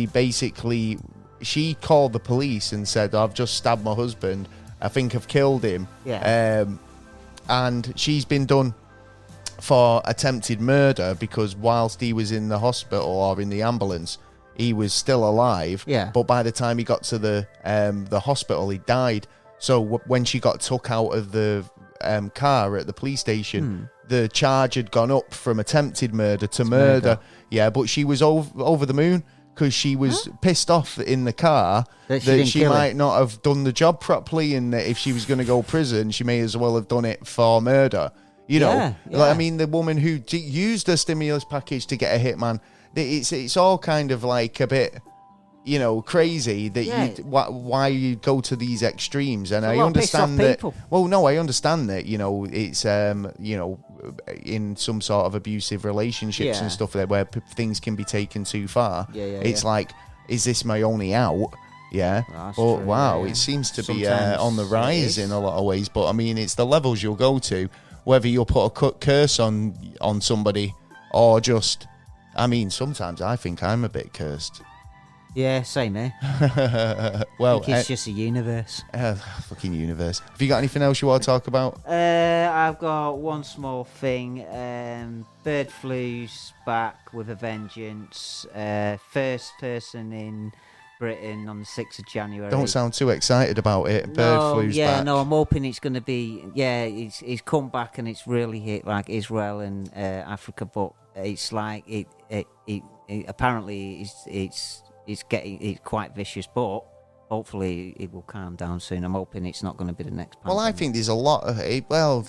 she called the police and said, I've just stabbed my husband. I think I've killed him. Yeah. And she's been done for attempted murder because whilst he was in the hospital or in the ambulance, he was still alive. Yeah. But by the time he got to the hospital, he died. So when she got took out of the car at the police station, the charge had gone up from attempted murder to murder. Yeah, but she was over the moon because she was pissed off in the car That she didn't kill him. might not have done the job properly, and that if she was going to go prison, she may as well have done it for murder. Yeah. Like, I mean, the woman who used the stimulus package to get a hitman, it's all kind of like a bit, crazy that why you go to these extremes. And I understand that. People. Well, no, I understand that. It's in some sort of abusive relationships and stuff there where things can be taken too far. It's like, is this my only out? Yeah. That's But true, wow, yeah. it seems to be Sometimes on the it rise is. in a lot of ways. But I mean, it's the levels you'll go to, whether you'll put a curse on somebody or just. I mean, sometimes I think I'm a bit cursed. Yeah, same here. Well, I think it's just a universe. fucking universe. Have you got anything else you want to talk about? I've got one small thing. Bird flu's back with a vengeance. First person in Britain on the 6th of January. Don't sound too excited about it. Bird flu's back. No, I'm hoping it's going to be. Yeah, it's come back and it's really hit like Israel and Africa, but it's like it apparently it's quite vicious, but hopefully it will calm down soon. I'm hoping it's not going to be the next Well, I pandemic. think there's a lot of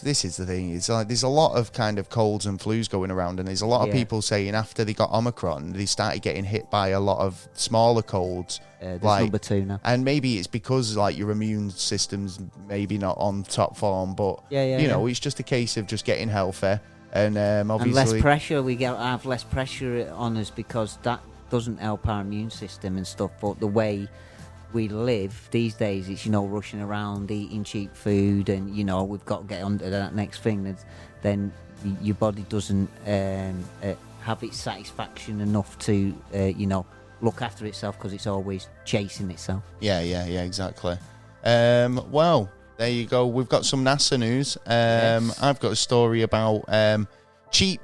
this is the thing. It's like there's a lot of kind of colds and flus going around, and there's a lot of people saying after they got Omicron, they started getting hit by a lot of smaller colds. There's like, number 2 now. And maybe it's because like your immune system's maybe not on top form, but it's just a case of just getting healthy and obviously And less pressure. We have less pressure on us because that doesn't help our immune system and stuff. But the way we live these days, it's rushing around, eating cheap food, and we've got to get on to that next thing. Then your body doesn't have its satisfaction enough to look after itself because it's always chasing itself. Yeah, exactly. Well, there you go. We've got some NASA news. Yes. I've got a story about cheap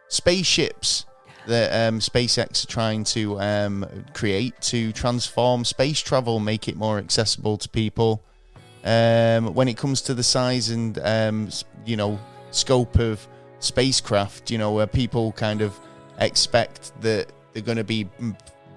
spaceships that SpaceX are trying to create to transform space travel, make it more accessible to people. When it comes to the size and scope of spacecraft, where people kind of expect that they're going to be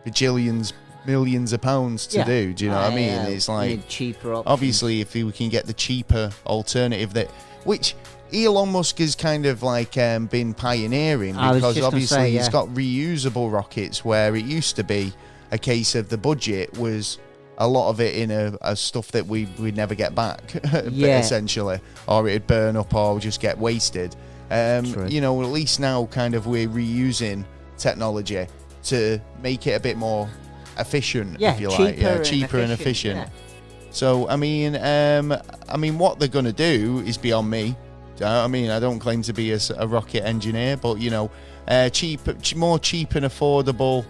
bajillions, millions of pounds to do. Do you know what I mean? It's we like need cheaper options. obviously if we can get the cheaper alternative which Elon Musk has kind of like been pioneering, I was because just gonna obviously say, he's got reusable rockets where it used to be a case of the budget was a lot of it in a stuff that we'd never get back essentially, or it'd burn up or just get wasted. At least now kind of we're reusing technology to make it a bit more efficient, if you like. Cheaper and efficient. Yeah. So I mean what they're going to do is beyond me. I mean, I don't claim to be a rocket engineer, but more cheap and affordable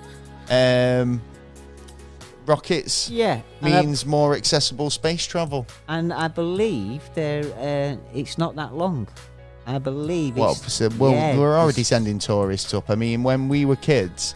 rockets Yeah, means more accessible space travel. and I believe it's not that long. I believe Well, it's... we're already this- sending tourists up. I mean, when we were kids,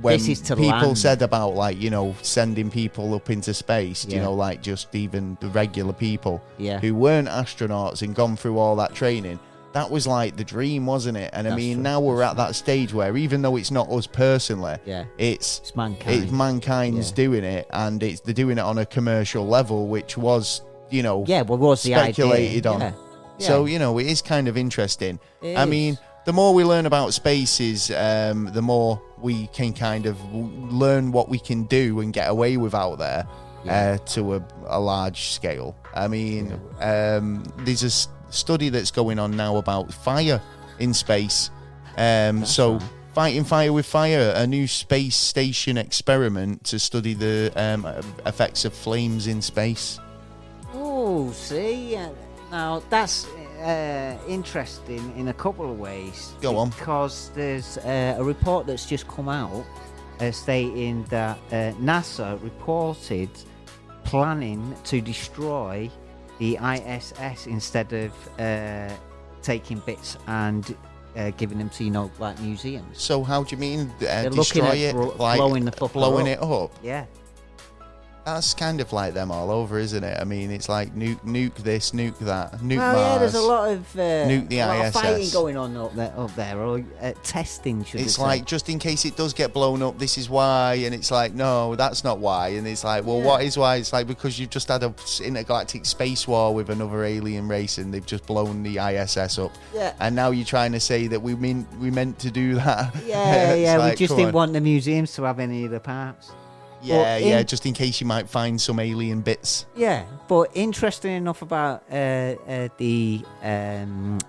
when This is to people land. said about, like, you know, sending people up into space, you Yeah. know, like just even the regular people Yeah. who weren't astronauts and gone through all that training, that was like the dream, wasn't it? And I That's mean, true, now we're that's at that stage where even though it's not us personally, Yeah. it's mankind. mankind's Yeah. doing it, and they're doing it on a commercial level, which was, you know, Yeah, what was the speculated idea? on. Yeah. So, Yeah. you know, it is kind of interesting. It I is. mean, the more we learn about spaces, the more we can kind of learn what we can do and get away with out there to a large scale. I mean, there's a study that's going on now about fire in space. So, Fighting Fire with Fire, a new space station experiment to study the effects of flames in space. Oh, see, now that's interesting in a couple of ways. Go on. Because there's a report that's just come out stating that NASA reported planning to destroy the ISS instead of taking bits and giving them to, you know, like museums. So how do you mean They're destroy looking it? at Like blowing the fucker blowing up. it up? Yeah. That's kind of like them all over, isn't it? I mean, it's like nuke this, nuke that, nuke Well, Mars. yeah, there's a lot of nuke the a lot of ISS. fighting going on up there, or testing. Should It's we say. like, just in case it does get blown up, this is why, and it's like, no, that's not why, and it's like, well, Yeah. what is why? It's like, because you've just had a intergalactic space war with another alien race, and they've just blown the ISS up, Yeah. and now you're trying to say that we meant to do that. Yeah, It's yeah. like, We just come didn't on. want the museums to have any of the parts. Yeah, But yeah, in- just in case you might find some alien bits. Yeah, but interesting enough about the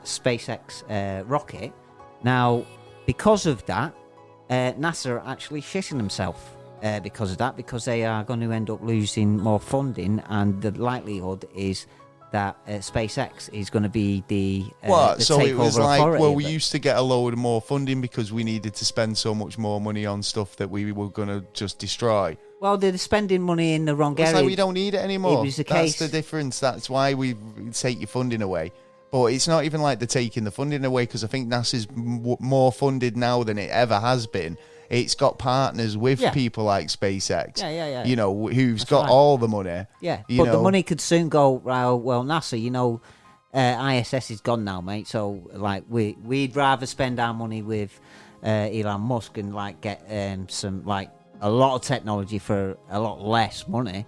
SpaceX rocket. Now, because of that, NASA are actually shitting themselves because of that, because they are going to end up losing more funding, and the likelihood is that SpaceX is going to be the What? the So it was takeover like, authority well, of we it. used to get a load more funding because we needed to spend so much more money on stuff that we were going to just destroy. Well, they're spending money in the wrong It's area. like we don't need it anymore. It was the That's case. the difference. That's why we take your funding away. But it's not even like they're taking the funding away, because I think NASA's more funded now than it ever has been. It's got partners with Yeah. people like SpaceX. Yeah. You know, who's That's got right. all the money. Yeah, you but know. the money could soon go. Well, NASA, you know, ISS is gone now, mate. So like, we'd rather spend our money with Elon Musk and like get some like a lot of technology for a lot less money,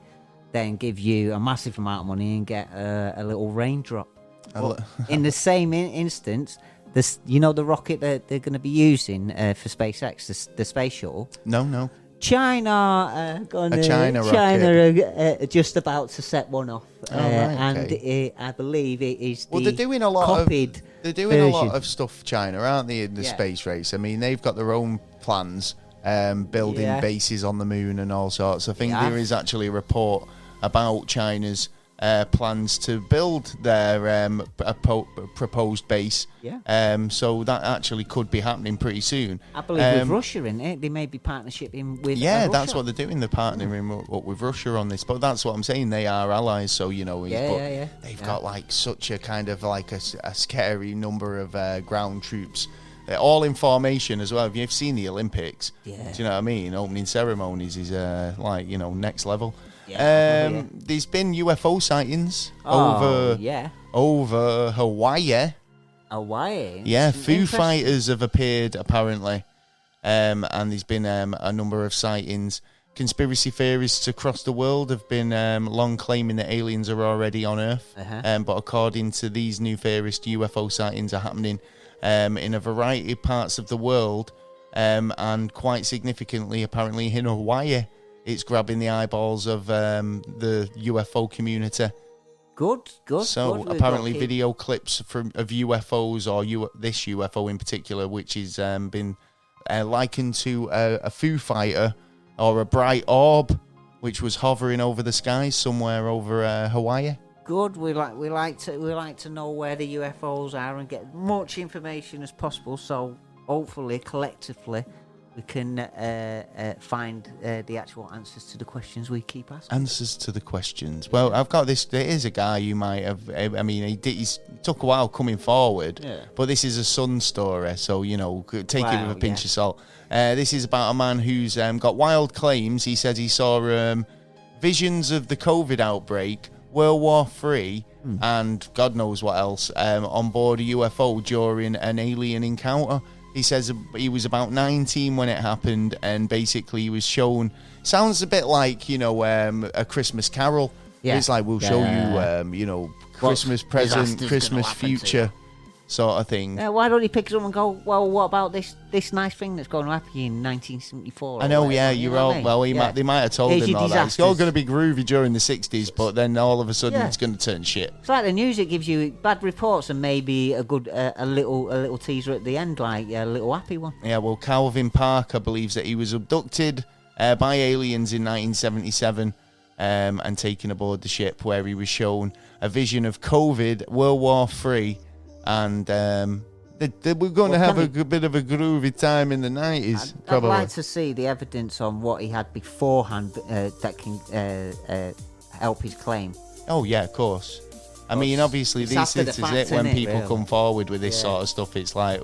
than give you a massive amount of money and get a little raindrop. But in the same instance, this, you know, the rocket that they're going to be using for SpaceX, the space shuttle. No. China China are just about to set one off, right, and okay. I believe it is Well, the they're doing a lot copied They're doing a lot version. of stuff, China, aren't they, in the Yeah. space race? I mean, they've got their own plans, building Yeah. bases on the moon and all sorts. I think Yeah. there is actually a report about China's plans to build their proposed base. Yeah. So that actually could be happening pretty soon. I believe with Russia in it, they may be partnership with Yeah, Russia. that's what they're doing. They're partnering up with Russia on this. But that's what I'm saying. They are allies. So, you know, Yeah. they've got like such a kind of like a scary number of ground troops. They're all in formation as well. If you've seen the Olympics, Yeah. do you know what I mean? Opening ceremonies is like, you know, next level. Yeah. There's been UFO sightings Oh, over Hawaii. Hawaii. Yeah, Foo Interesting. Fighters have appeared apparently, and there's been a number of sightings. Conspiracy theorists across the world have been long claiming that aliens are already on Earth, but according to these new theorists, UFO sightings are happening in a variety of parts of the world, and quite significantly, apparently in Hawaii, it's grabbing the eyeballs of the UFO community. Good. So good. apparently, We've got video clips of UFOs, or this UFO in particular, which has been likened to a Foo Fighter or a bright orb, which was hovering over the skies somewhere over Hawaii. Good. We like to know where the UFOs are and get much information as possible. So hopefully, collectively, we can find the actual answers to the questions we keep asking. Answers to the questions. Well, I've got this. There is a guy who might have. I mean, he took a while coming forward, but this is a Sun story, so take it with a pinch of salt. This is about a man who's got wild claims. He says he saw visions of the COVID outbreak, World War III, and God knows what else on board a UFO during an alien encounter. He says he was about 19 when it happened, and basically he was shown. Sounds a bit like a Christmas Carol. Yeah. It's like we'll show you Christmas present, Christmas future, sort of thing. Why don't you pick it up and go? Well, what about this nice thing that's going to happen in 1974? I know, you're all. Well, they might have told him all that. It's all going to be groovy during the 60s, but then all of a sudden it's going to turn shit. It's like the news; it gives you bad reports and maybe a good, a little teaser at the end, like a little happy one. Yeah, well, Calvin Parker believes that he was abducted by aliens in 1977 and taken aboard the ship, where he was shown a vision of COVID, World War III. And we're going to have a bit of a groovy time in the 90s, probably. I'd like to see the evidence on what he had beforehand that can help his claim. Oh, yeah, of course. I mean, obviously, this is it. When people come forward with this sort of stuff, it's like,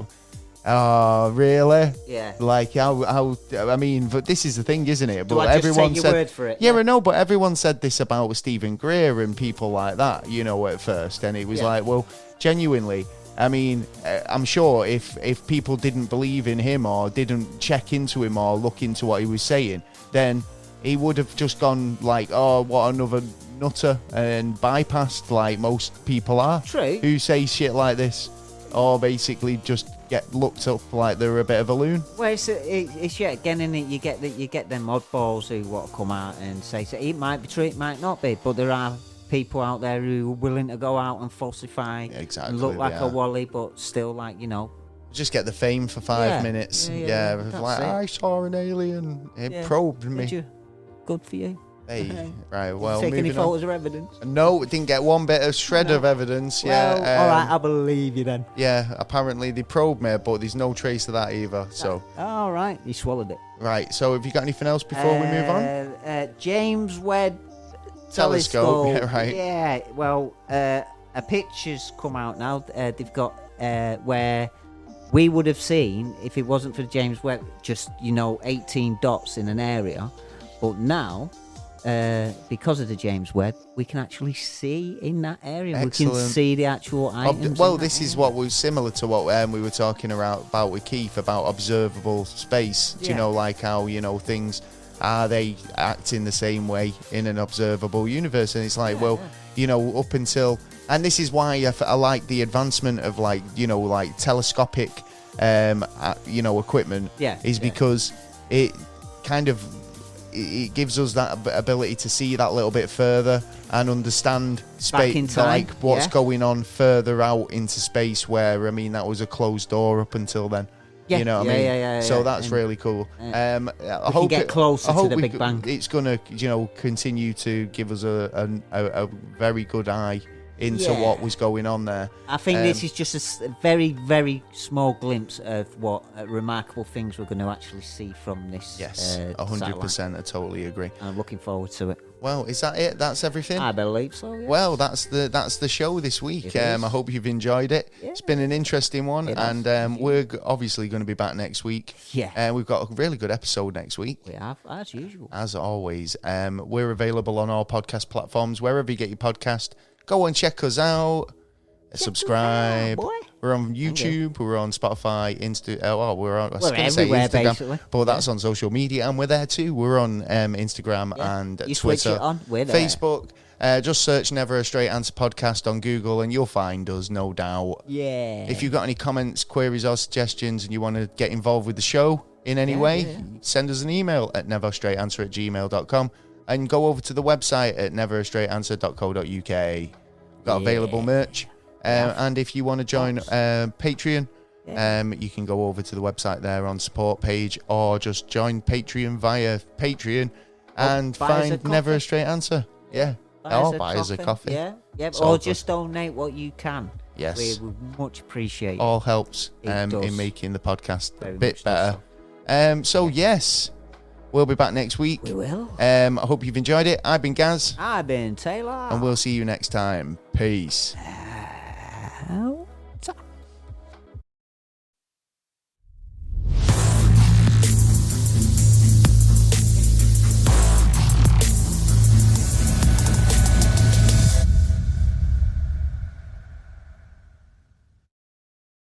oh, really? Yeah. Like, how I mean, but this is the thing, isn't it? But everyone take your word for it? Yeah, I know, but everyone said this about Stephen Greer and people like that, at first. And it was like, well, genuinely, I mean, I'm sure if people didn't believe in him or didn't check into him or look into what he was saying, then he would have just gone like, oh, what another nutter, and bypassed like most people are. True. Who say shit like this, or basically just get looked up like they're a bit of a loon. Well, it's yet again, in it, you get them oddballs who want to come out and say, so it might be true, it might not be, but there are people out there who are willing to go out and falsify, and look like a wally, but still like just get the fame for 5 minutes. Like I saw an alien, it probed me. Did you? Good for you. Hey, right, well, take any photos or evidence? No, didn't get one bit of shred of evidence. Well, all right, I believe you then. Yeah, apparently they probed me, but there's no trace of that either. So. All right, you swallowed it. Right, so have you got anything else before we move on? James Webb telescope. Yeah, right. Yeah, well, a picture's come out now. They've got where we would have seen, if it wasn't for James Webb, just 18 dots in an area, but now. Because of the James Webb, we can actually see in that area. Excellent. We can see the actual items. Well, this is what was similar to what we were talking about with Keith about observable space. Do you know, like how things are they acting the same way in an observable universe? And it's like, up until, and this is why I like the advancement of like telescopic, equipment. Because it kind of. It gives us that ability to see that little bit further and understand space, like what's going on further out into space. Where that was a closed door up until then. You know what I mean? Yeah. So that's really cool. I hope get closer to the Big Bang. It's gonna, continue to give us a very good eye into what was going on there. I think this is just a very, very small glimpse of what remarkable things we're going to actually see from this. Yes, 100%. I totally agree. I'm looking forward to it. Well, is that it? That's everything? I believe so, yeah. Well, that's the show this week. I hope you've enjoyed it. Yeah. It's been an interesting one, and we're obviously going to be back next week. Yeah. We've got a really good episode next week. We have, as usual. As always. We're available on all podcast platforms, wherever you get your podcast. Go and check us out. Subscribe. We're on YouTube. We're on Spotify. We're everywhere, Instagram, basically. but that's on social media, and we're there too. We're on Instagram and you Twitter, switch it on, we're there. Facebook. Just search Never a Straight Answer Podcast on Google, and you'll find us, no doubt. Yeah. If you've got any comments, queries, or suggestions, and you want to get involved with the show in any way, send us an email at neverstraightanswer@gmail.com. And go over to the website at neverstraightanswer.co.uk. Got available merch. And if you want to join Patreon, you can go over to the website there on support page, or just join Patreon via Patreon and find Never a Straight Answer. Yeah. Buy us a coffee. Yeah. Or just donate what you can. Yes. We would much appreciate. All helps in making the podcast a bit better. So yes, we'll be back next week. We will. I hope you've enjoyed it. I've been Gaz. I've been Taylor. And we'll see you next time. Peace. Ow.